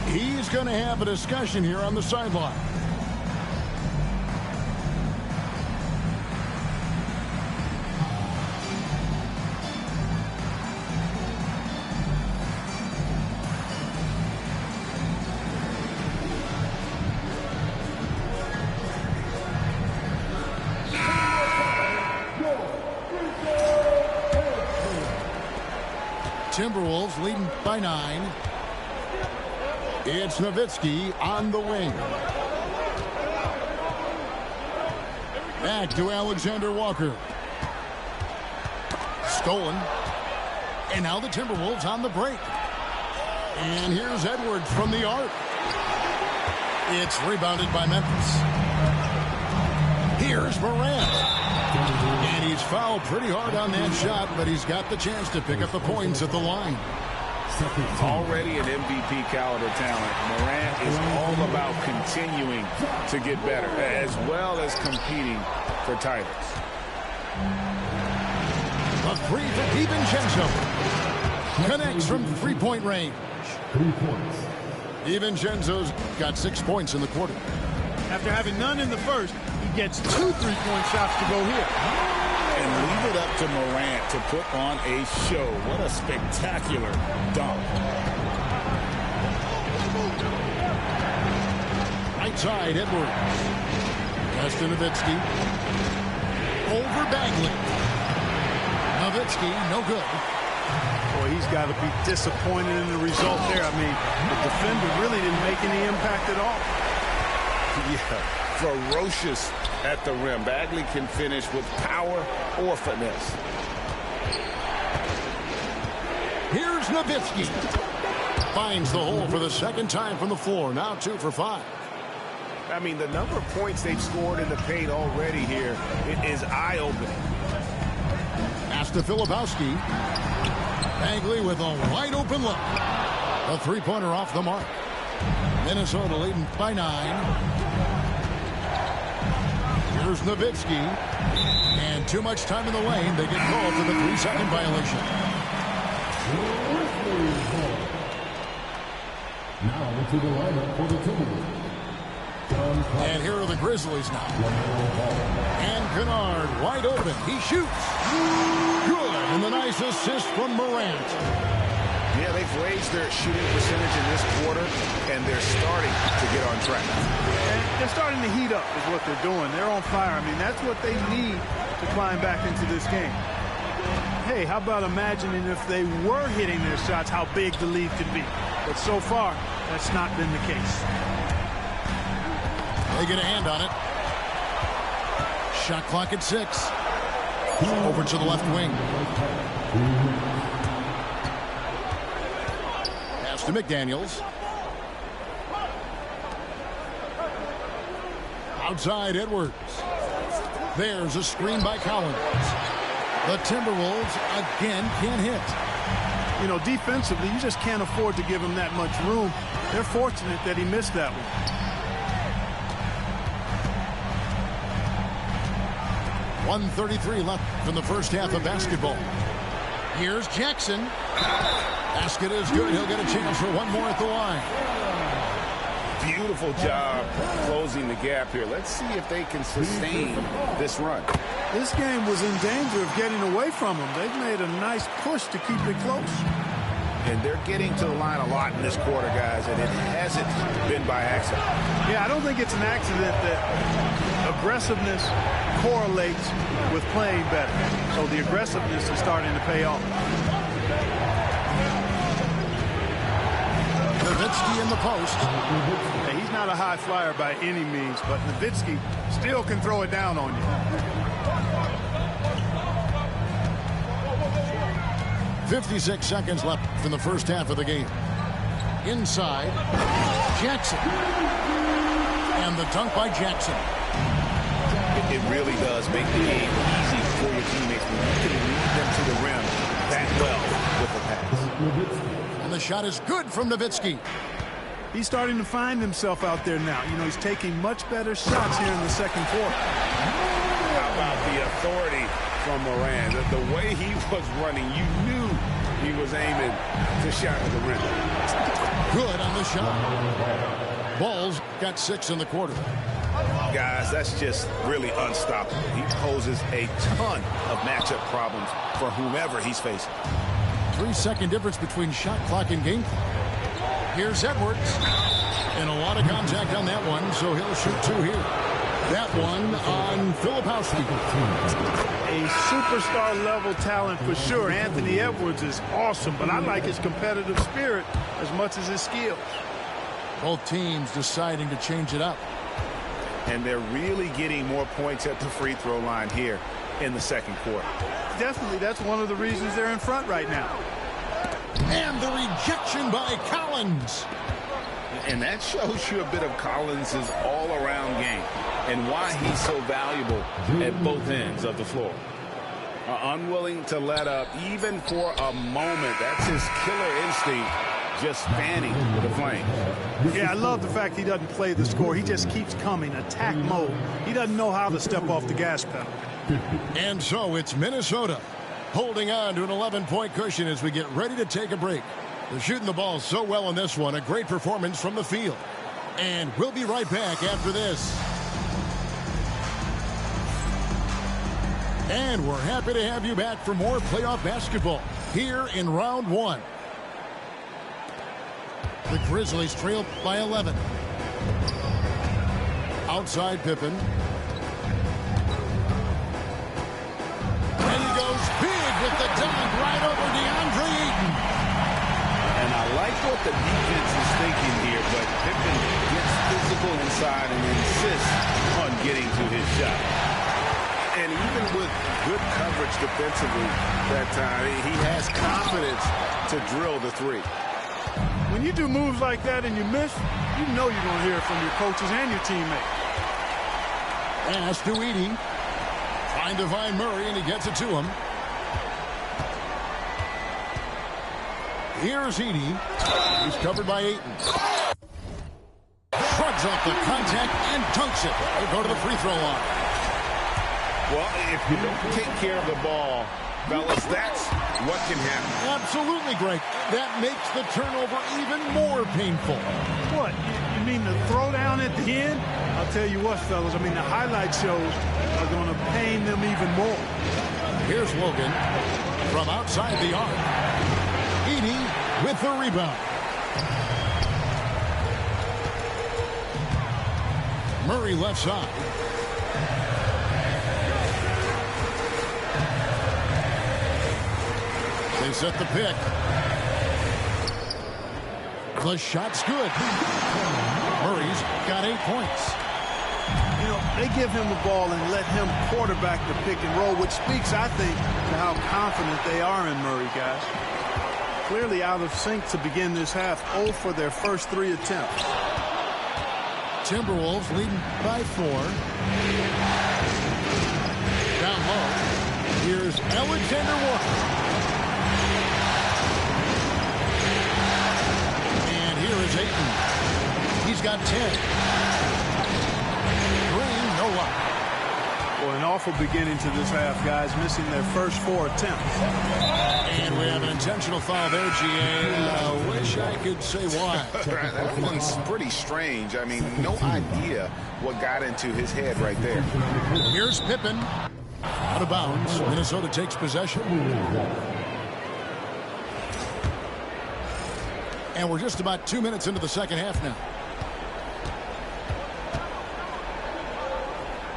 He's going to have a discussion here on the sideline. Timberwolves leading by 9. It's Nowitzki on the wing. Back to Alexander Walker. Stolen. And now the Timberwolves on the break. And here's Edwards from the arc. It's rebounded by Memphis. Here's Morant. And he's fouled pretty hard on that shot, but he's got the chance to pick up the points at the line. Already an MVP caliber talent, Morant is all about continuing to get better, as well as competing for titles. A 3 for DiVincenzo. Connects from three-point range. 3 points. DiVincenzo's got 6 points in the quarter. After having none in the first, he gets 2 3-point shots to go here. And leave it up to Morant to put on a show. What a spectacular dunk. Right side, Edwards. Pass to Nowitzki. Over Bagley. Nowitzki, no good. Boy, he's got to be disappointed in the result there. I mean, the defender really didn't make any impact at all. Yeah, ferocious at the rim. Bagley can finish with power or finesse. Here's Nowitzki. Finds the hole for the second time from the floor. Now 2 for 5. I mean, the number of points they've scored in the paint already here, it is eye-opening. Pass to Filipowski. Bagley with a wide-open look. A three-pointer off the mark. Minnesota leading by 9. Here's Nowitzki. And too much time in the lane. They get called for the 3-second violation. Now to the lineup for the Timberwolves. And here are the Grizzlies now. And Kennard wide open. He shoots. Good. And the nice assist from Morant. Yeah, they've raised their shooting percentage in this quarter, and they're starting to get on track. They're starting to heat up is what they're doing. They're on fire. I mean, that's what they need to climb back into this game. Hey, how about imagining if they were hitting their shots, how big the lead could be. But so far, that's not been the case. They get a hand on it. Shot clock at 6. Over to the left wing. Pass to McDaniels. Outside Edwards. There's a screen by Collins. The Timberwolves again can't hit. You know, defensively, you just can't afford to give him that much room. They're fortunate that he missed that one. .133 left from the first half of basketball. Here's Jackson. Basket is good. He'll get a chance for one more at the line. Beautiful job closing the gap here. Let's see if they can sustain this run. This game was in danger of getting away from them. They've made a nice push to keep it close. And they're getting to the line a lot in this quarter, guys, and it hasn't been by accident. Yeah, I don't think it's an accident that aggressiveness correlates with playing better. So the aggressiveness is starting to pay off. Nowitzki in the post. Hey, he's not a high flyer by any means, but Nowitzki still can throw it down on you. .56 seconds left in the first half of the game. Inside, Jackson. And the dunk by Jackson. It really does make the game easy for your teammates when you can lead them to the rim that well with the pass. And the shot is good from Nowitzki. He's starting to find himself out there now. You know, he's taking much better shots here in the second quarter. How about the authority from Moran? The way he was running, you knew he was aiming to shot at the rim. Good on the shot. Bulls got 6 in the quarter. Guys, that's just really unstoppable. He poses a ton of matchup problems for whomever he's facing. 3-second difference between shot clock and game clock. Here's Edwards. And a lot of contact on that one, so he'll shoot 2 here. That one on Filipowski. A superstar level talent for sure. Anthony Edwards is awesome, but I like his competitive spirit as much as his skills. Both teams deciding to change it up. And they're really getting more points at the free throw line here in the second quarter. Definitely, that's one of the reasons they're in front right now. And the rejection by Collins. And that shows you a bit of Collins' all-around game and why he's so valuable at both ends of the floor. Unwilling to let up even for a moment. That's his killer instinct, just fanning the flame. Yeah, I love the fact he doesn't play the score. He just keeps coming, attack mode. He doesn't know how to step off the gas pedal. And so it's Minnesota holding on to an 11-point cushion as we get ready to take a break. They're shooting the ball so well in this one. A great performance from the field. And we'll be right back after this. And we're happy to have you back for more playoff basketball here in round 1. The Grizzlies trail by 11. Outside Pippen. And he goes big with the dunk right over DeAndre Ayton. And I like what the defense is thinking here, but Pippen gets physical inside and insists on getting to his shot. And even with good coverage defensively that time, he has confidence to drill the 3. When you do moves like that and you miss, you know you're going to hear it from your coaches and your teammates. Pass to Edey. Trying to find Murray, and he gets it to him. Here's Edey. He's covered by Ayton. Shrugs off the contact and dunks it. They go to the free throw line. Well, if you don't take care of the ball, fellas, that's what can happen. Absolutely, Greg. That makes the turnover even more painful. What? You mean the throwdown at the end? I'll tell you what, fellas. I mean, the highlight shows are going to pain them even more. Here's Logan from outside the arc. Edey with the rebound. Murray left side. They set the pick. The shot's good. Murray's got 8 points. You know, they give him the ball and let him quarterback the pick and roll, which speaks, I think, to how confident they are in Murray, guys. Clearly out of sync to begin this half. 0 for their first 3 attempts. Timberwolves leading by 4. Down low. Here's Alexander Walker. And here is Ayton. He's got 10. Green, no luck. Well, an awful beginning to this half, guys, missing their first 4 attempts. And we have an intentional foul there, GA. Wish I could say why. That one's pretty strange. I mean, no idea what got into his head right there. Here's Pippen. Out of bounds. Minnesota takes possession. And we're just about 2 minutes into the second half now.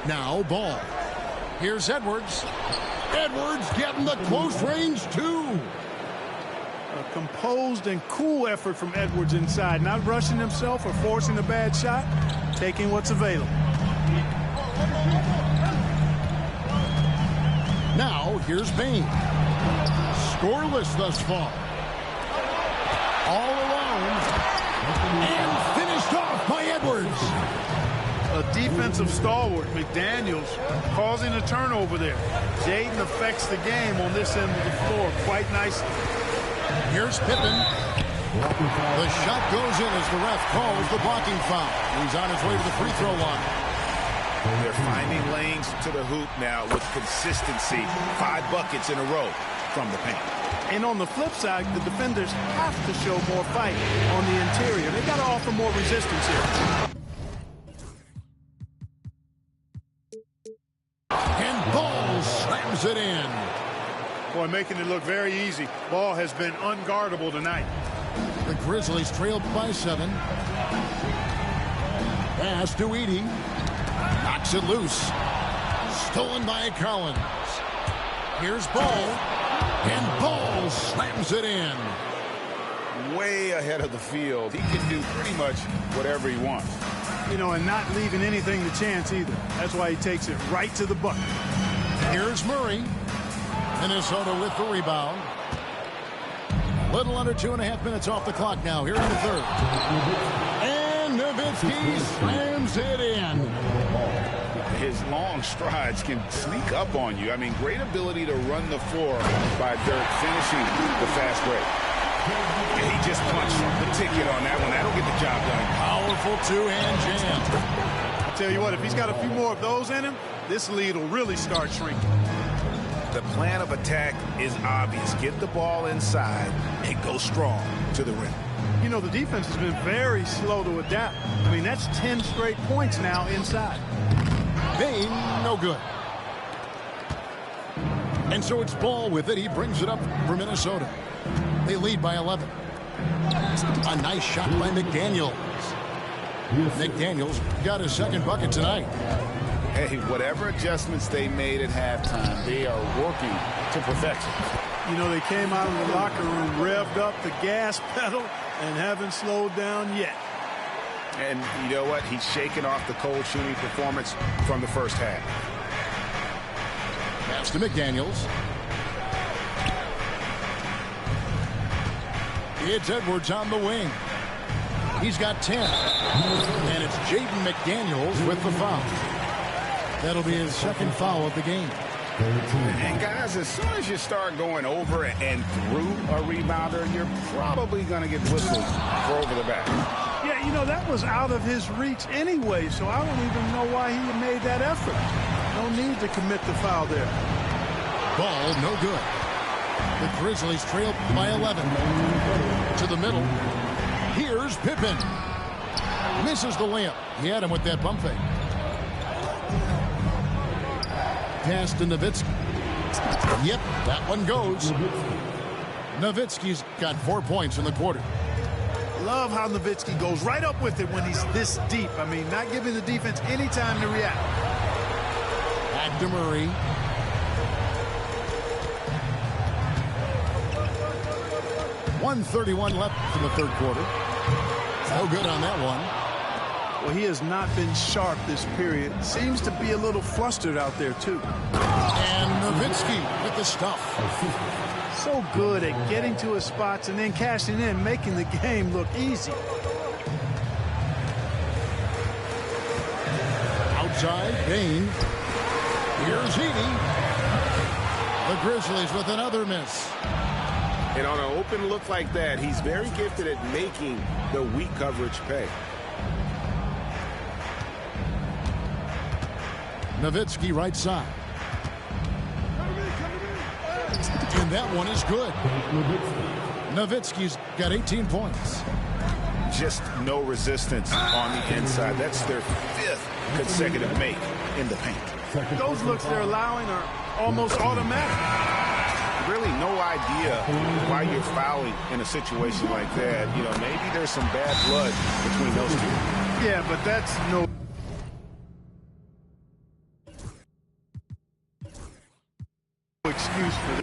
Now, ball. Here's Edwards. Edwards getting the close range, too. A composed and cool effort from Edwards inside. Not rushing himself or forcing a bad shot. Taking what's available. Now, here's Bain. Scoreless thus far. All alone. And finished off by Edwards. A defensive stalwart, McDaniels, causing a turnover there. Jaden affects the game on this end of the floor quite nicely. Here's Pippen. The shot goes in as the ref calls the blocking foul. He's on his way to the free throw line. They're finding lanes to the hoop now with consistency. 5 buckets in a row from the paint. And on the flip side, the defenders have to show more fight on the interior. They got to offer more resistance here. Slams it in. Boy, making it look very easy. Ball has been unguardable tonight. The Grizzlies trailed by 7. Pass to Edey. Knocks it loose. Stolen by Collins. Here's Ball. And Ball slams it in. Way ahead of the field. He can do pretty much whatever he wants. You know, and not leaving anything to chance either. That's why he takes it right to the bucket. Here's Murray. Minnesota with the rebound. A little under 2.5 minutes off the clock now here in the third. And Nowitzki slams it in. His long strides can sneak up on you. I mean, great ability to run the floor by Dirk, finishing the fast break. And he just punched the ticket on that one. That'll get the job done. Powerful two-hand jam. I'll tell you what, if he's got a few more of those in him, this lead will really start shrinking. The plan of attack is obvious. Get the ball inside and go strong to the rim. You know, the defense has been very slow to adapt. I mean, that's 10 straight points now inside. Bain, no good. And so it's Ball with it. He brings it up for Minnesota. They lead by 11. A nice shot by McDaniels. McDaniels got his second bucket tonight. Hey, whatever adjustments they made at halftime, they are working to perfection. You know, they came out of the locker room, revved up the gas pedal, and haven't slowed down yet. And you know what? He's shaking off the cold shooting performance from the first half. Pass to McDaniels. It's Edwards on the wing. He's got 10. And it's Jaden McDaniels with the foul. That'll be his second foul of the game. And guys, as soon as you start going over and through a rebounder, you're probably going to get whistled for over the back. Yeah, you know, that was out of his reach anyway, so I don't even know why he made that effort. No need to commit the foul there. Ball, no good. The Grizzlies trail by 11. To the middle. Here's Pippen. Misses the layup. He had him with that bump fake. Pass to Nowitzki. Yep, that one goes. Nowitzki's got 4 points in the quarter. Love how Nowitzki goes right up with it when he's this deep. I mean, not giving the defense any time to react. Back to Murray. .131 left in the third quarter. No good on that one. Well, he has not been sharp this period. Seems to be a little flustered out there, too. And Nowitzki with the stuff. So good at getting to his spots and then cashing in, making the game look easy. Outside, Bain. Here's Heaney. The Grizzlies with another miss. And on an open look like that, he's very gifted at making the weak coverage pay. Nowitzki right side. And that one is good. Nowitzki's got 18 points. Just no resistance on the inside. That's their 5th consecutive make in the paint. Those looks they're allowing are almost automatic. Really no idea why you're fouling in a situation like that. You know, maybe there's some bad blood between those two. Yeah, but that's no excuse for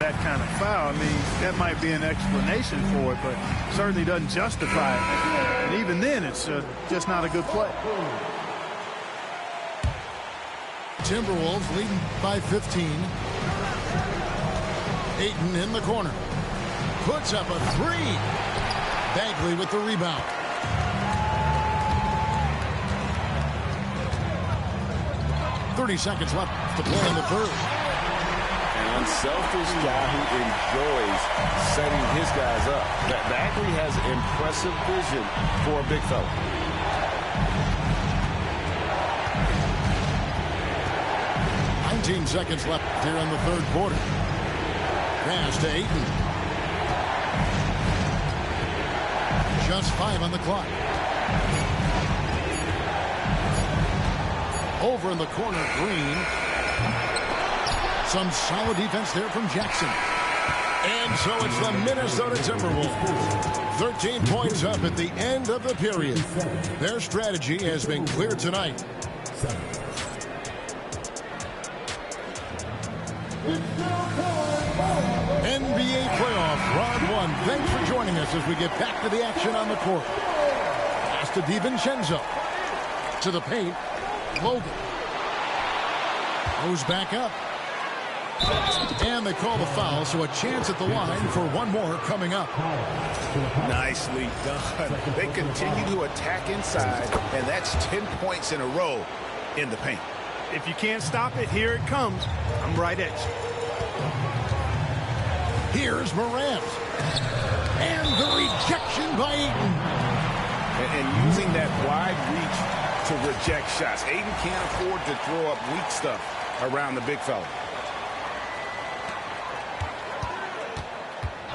that kind of foul. I mean, that might be an explanation for it, but certainly doesn't justify it. And even then, it's just not a good play. Timberwolves leading by 15. Ayton in the corner. Puts up a three. Bagley with the rebound. .30 seconds left to play in the third. An unselfish guy who enjoys setting his guys up. Bagley has impressive vision for a big fella. Seconds left here in the third quarter. Pass to Ayton. Just 5 on the clock. Over in the corner, Green. Some solid defense there from Jackson. And so it's the Minnesota Timberwolves. 13 points up at the end of the period. Their strategy has been clear tonight. NBA playoff round 1. Thanks for joining us as we get back to the action on the court. Pass to DiVincenzo. To the paint. Logan. Goes back up. And they call the foul, so a chance at the line for one more coming up. Nicely done. They continue to attack inside, and that's 10 points in a row in the paint. If you can't stop it, here it comes. I'm right at you. Here's Morant. And the rejection by Ayton. And using that wide reach to reject shots. Ayton can't afford to throw up weak stuff around the big fella.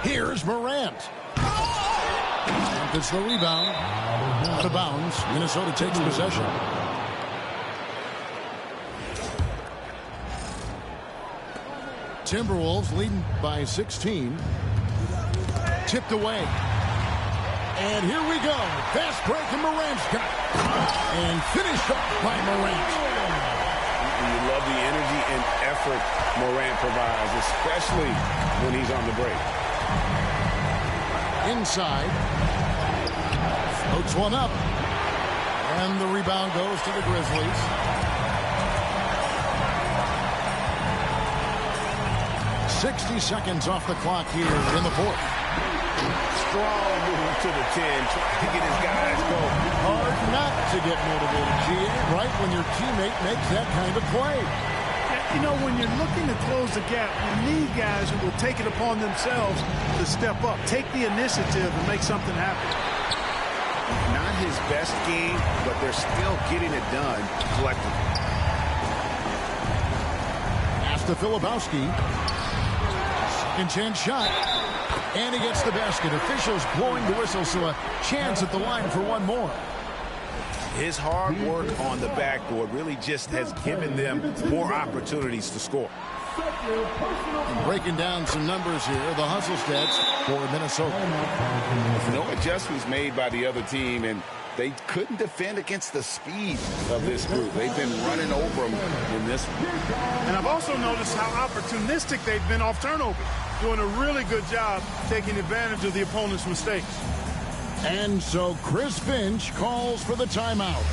Here's Morant. It's the rebound. Out of bounds. Minnesota takes possession. Timberwolves leading by 16. Tipped away. And here we go. Fast break, and Morant's got it. And finished off by Morant. You love the energy and effort Morant provides, especially when he's on the break. Inside. Floats one up. And the rebound goes to the Grizzlies. .60 seconds off the clock here in the fourth. Strong move to the 10, trying to get his guys going. Hard not to get motivated, GA, right when your teammate makes that kind of play. You know, when you're looking to close the gap, you need guys who will take it upon themselves to step up, take the initiative, and make something happen. Not his best game, but they're still getting it done collectively. Pass to Filipowski. Second chance shot. And he gets the basket. Officials blowing the whistle, so a chance at the line for one more. His hard work on the backboard really just has given them more opportunities to score. And breaking down some numbers here, the hustle stats for Minnesota. No adjustments made by the other team, and they couldn't defend against the speed of this group. They've been running over them in this one. And I've also noticed how opportunistic they've been off turnover, doing a really good job taking advantage of the opponent's mistakes. And so Chris Finch calls for the timeout.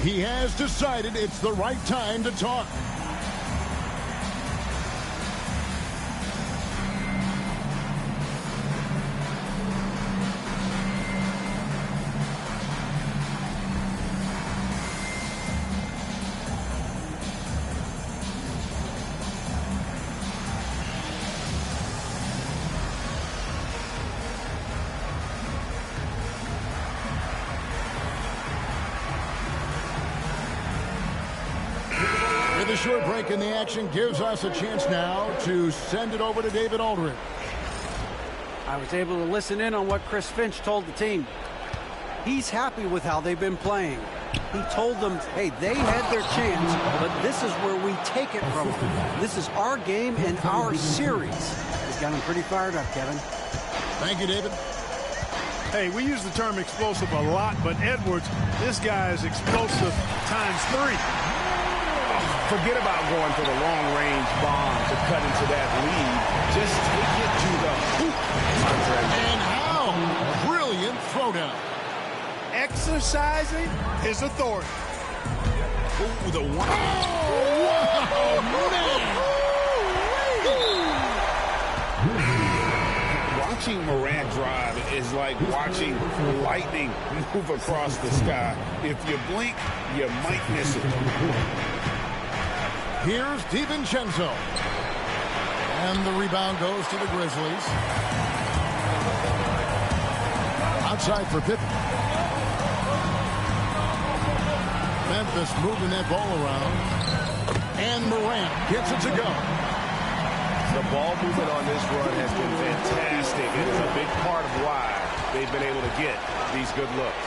He has decided it's the right time to talk. The short break in the action gives us a chance now to send it over to David Aldridge. I was able to listen in on what Chris Finch told the team. He's happy with how they've been playing. He told them, hey, they had their chance, but this is where we take it from them. This is our game and our series. He's got him pretty fired up, Kevin. Thank you, David. Hey, we use the term explosive a lot, but Edwards, this guy is explosive times 3. Forget about going for the long-range bomb to cut into that lead. Just take it to the hoop, my friend. And how brilliant throwdown. Exercising his authority. Ooh, the one. Oh, man. Watching Morant drive is like watching lightning move across the sky. If you blink, you might miss it. Here's DiVincenzo. And the rebound goes to the Grizzlies. Outside for Pippen. Memphis moving that ball around. And Morant gets it to go. The ball movement on this run has been fantastic. It is a big part of why they've been able to get these good looks.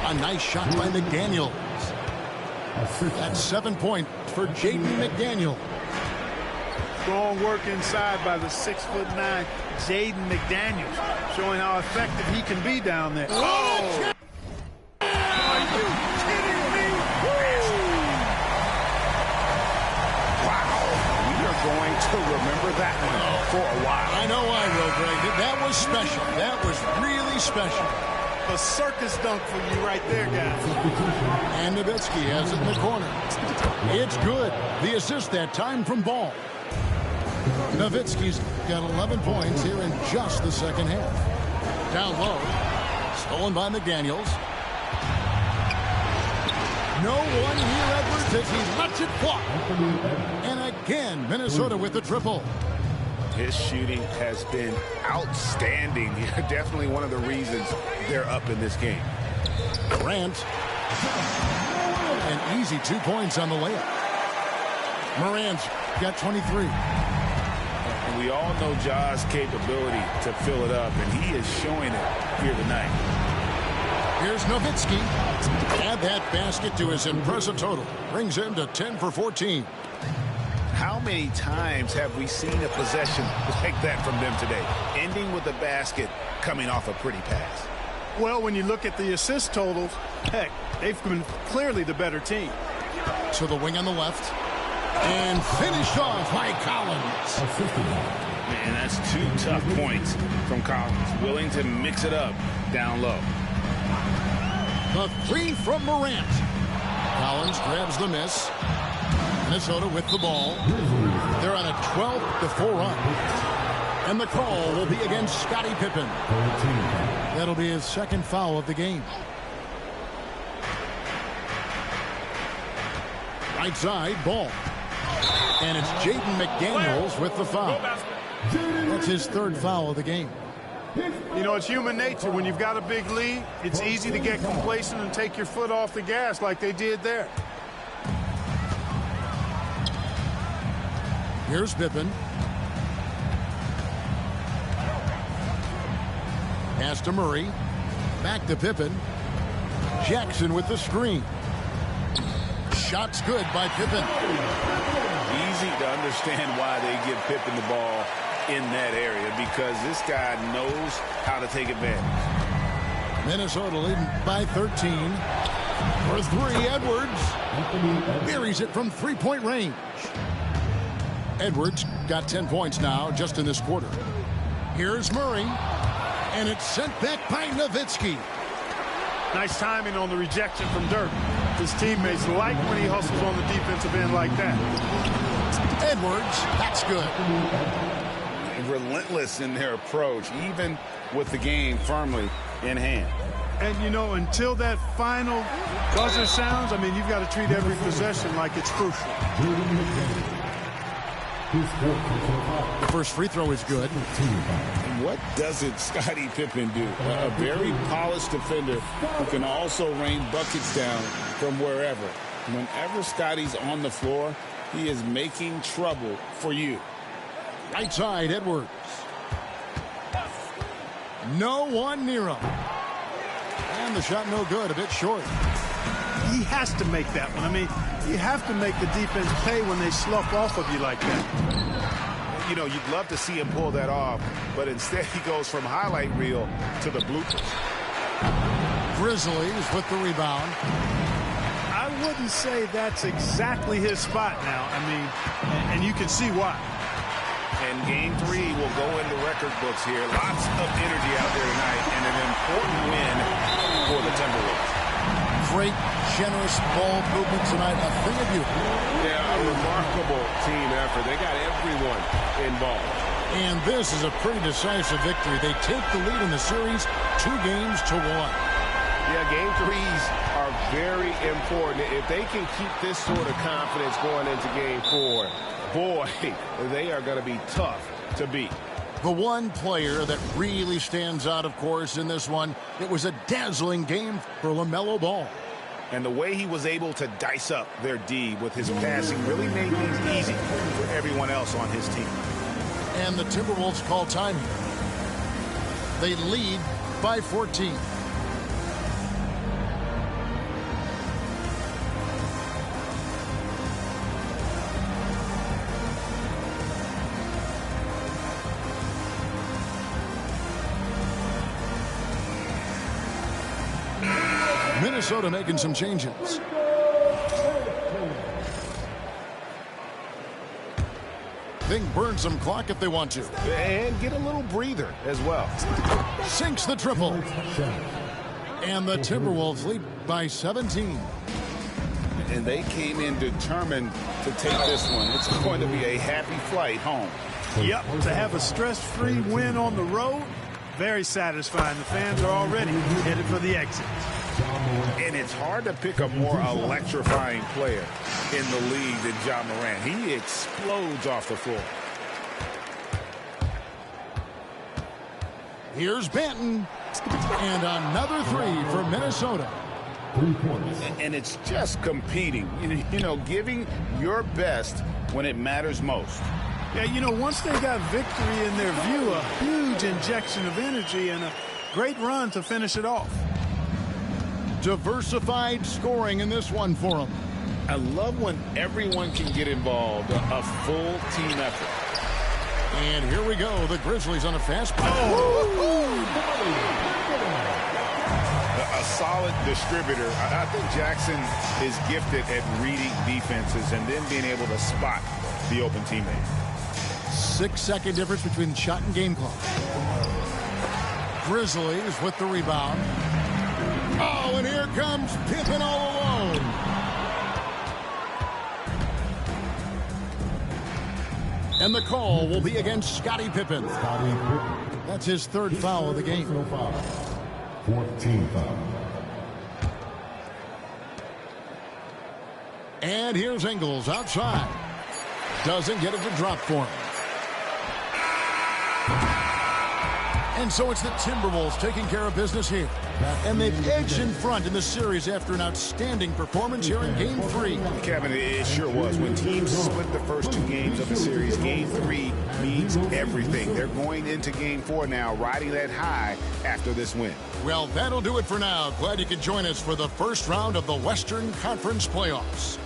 A nice shot by McDaniel. That's 7 points for Jaden McDaniel. Strong work inside by the 6'9" Jaden McDaniels, showing how effective he can be down there. Oh! Are you kidding me? Wow. We are going to remember that one for a while. I know I will, Greg. That was special. That was really special. A circus dunk for you right there, guys. And Nowitzki has it in the corner. It's good. The assist that time from Ball. Nowitzki's got 11 points here in just the second half. Down low. Stolen by McDaniels. No one here, Edwards, as he lets it fly. And again, Minnesota with the triple. His shooting has been outstanding. Definitely one of the reasons they're up in this game. Morant. An easy 2 points on the layup. Morant's got 23. And we all know Ja's capability to fill it up, and he is showing it here tonight. Here's Nowitzki. Add that basket to his impressive total. Brings him to 10 for 14. How many times have we seen a possession like that from them today? Ending with a basket, coming off a pretty pass. Well, when you look at the assist totals, heck, they've been clearly the better team. To the wing on the left. And finished off by Collins. Man, that's 2 tough points from Collins. Willing to mix it up down low. The 3 from Morant. Collins grabs the miss. Minnesota with the ball. They're on a 12-4 run. And the call will be against Scottie Pippen. That'll be his second foul of the game. Right side, Ball. And it's Jaden McDaniels with the foul. That's his 3rd foul of the game. You know, it's human nature. When you've got a big lead, it's easy to get complacent and take your foot off the gas like they did there. Here's Pippen. Pass to Murray. Back to Pippen. Jackson with the screen. Shot's good by Pippen. easy to understand why they give Pippen the ball in that area, because this guy knows how to take advantage. Minnesota leading by 13. For three, Edwards buries it from three-point range. Edwards got 10 points now just in this quarter. Here's Murray, and it's sent back by Nowitzki. Nice timing on the rejection from Dirk. His teammates like when he hustles on the defensive end like that. Edwards, that's good. Relentless in their approach, even with the game firmly in hand. And, you know, until that final buzzer sounds, I mean, you've got to treat every possession like it's crucial. The first free throw is good. And what doesn't Scottie Pippen do? A very polished defender who can also rain buckets down from wherever. Whenever Scottie's on the floor, he is making trouble for you. Right side, Edwards. No one near him. And the shot no good, a bit short. He has to make that one. I mean, you have to make the defense pay when they slough off of you like that. You know, you'd love to see him pull that off, but instead he goes from highlight reel to the bloopers. Grizzlies with the rebound. I wouldn't say that's exactly his spot now. I mean, and you can see why. And game 3 will go in the record books here. Lots of energy out there tonight, and an important win for the Timberwolves. Great, generous ball movement tonight. A thing of beauty. Yeah, a remarkable team effort. They got everyone involved. And this is a pretty decisive victory. They take the lead in the series 2-1. Yeah, game 3s are very important. If they can keep this sort of confidence going into game 4, boy, they are going to be tough to beat. The one player that really stands out, of course, in this one, it was a dazzling game for LaMelo Ball. And the way he was able to dice up their D with his passing really made things easy for everyone else on his team. And the Timberwolves call time here. They lead by 14. Minnesota making some changes. They can burn some clock if they want to. And get a little breather as well. Sinks the triple. And the Timberwolves lead by 17. And they came in determined to take this one. It's going to be a happy flight home. Yep, to have a stress-free win on the road, very satisfying. The fans are already headed for the exit. And it's hard to pick a more electrifying player in the league than Ja Morant. He explodes off the floor. Here's Benton. And another three for Minnesota. And it's just competing, you know, giving your best when it matters most. Yeah, you know, once they got victory in their view, a huge injection of energy and a great run to finish it off. Diversified scoring in this one for them. I love when everyone can get involved, a full team effort. And here we go, the Grizzlies on a fast break. A solid distributor. I think Jackson is gifted at reading defenses and then being able to spot the open teammate. 6-second difference between shot and game clock. Grizzlies with the rebound. Oh, and here comes Pippen all alone. And the call will be against Scottie Pippen. That's his third foul of the game. 14 foul. And here's Ingles outside. Doesn't get it to drop for him. And so it's the Timberwolves taking care of business here. And they've edged in front in the series after an outstanding performance here in Game 3. Kevin, it sure was. When teams split the first 2 games of the series, Game 3 means everything. They're going into Game 4 now, riding that high after this win. Well, that'll do it for now. Glad you could join us for the first round of the Western Conference Playoffs.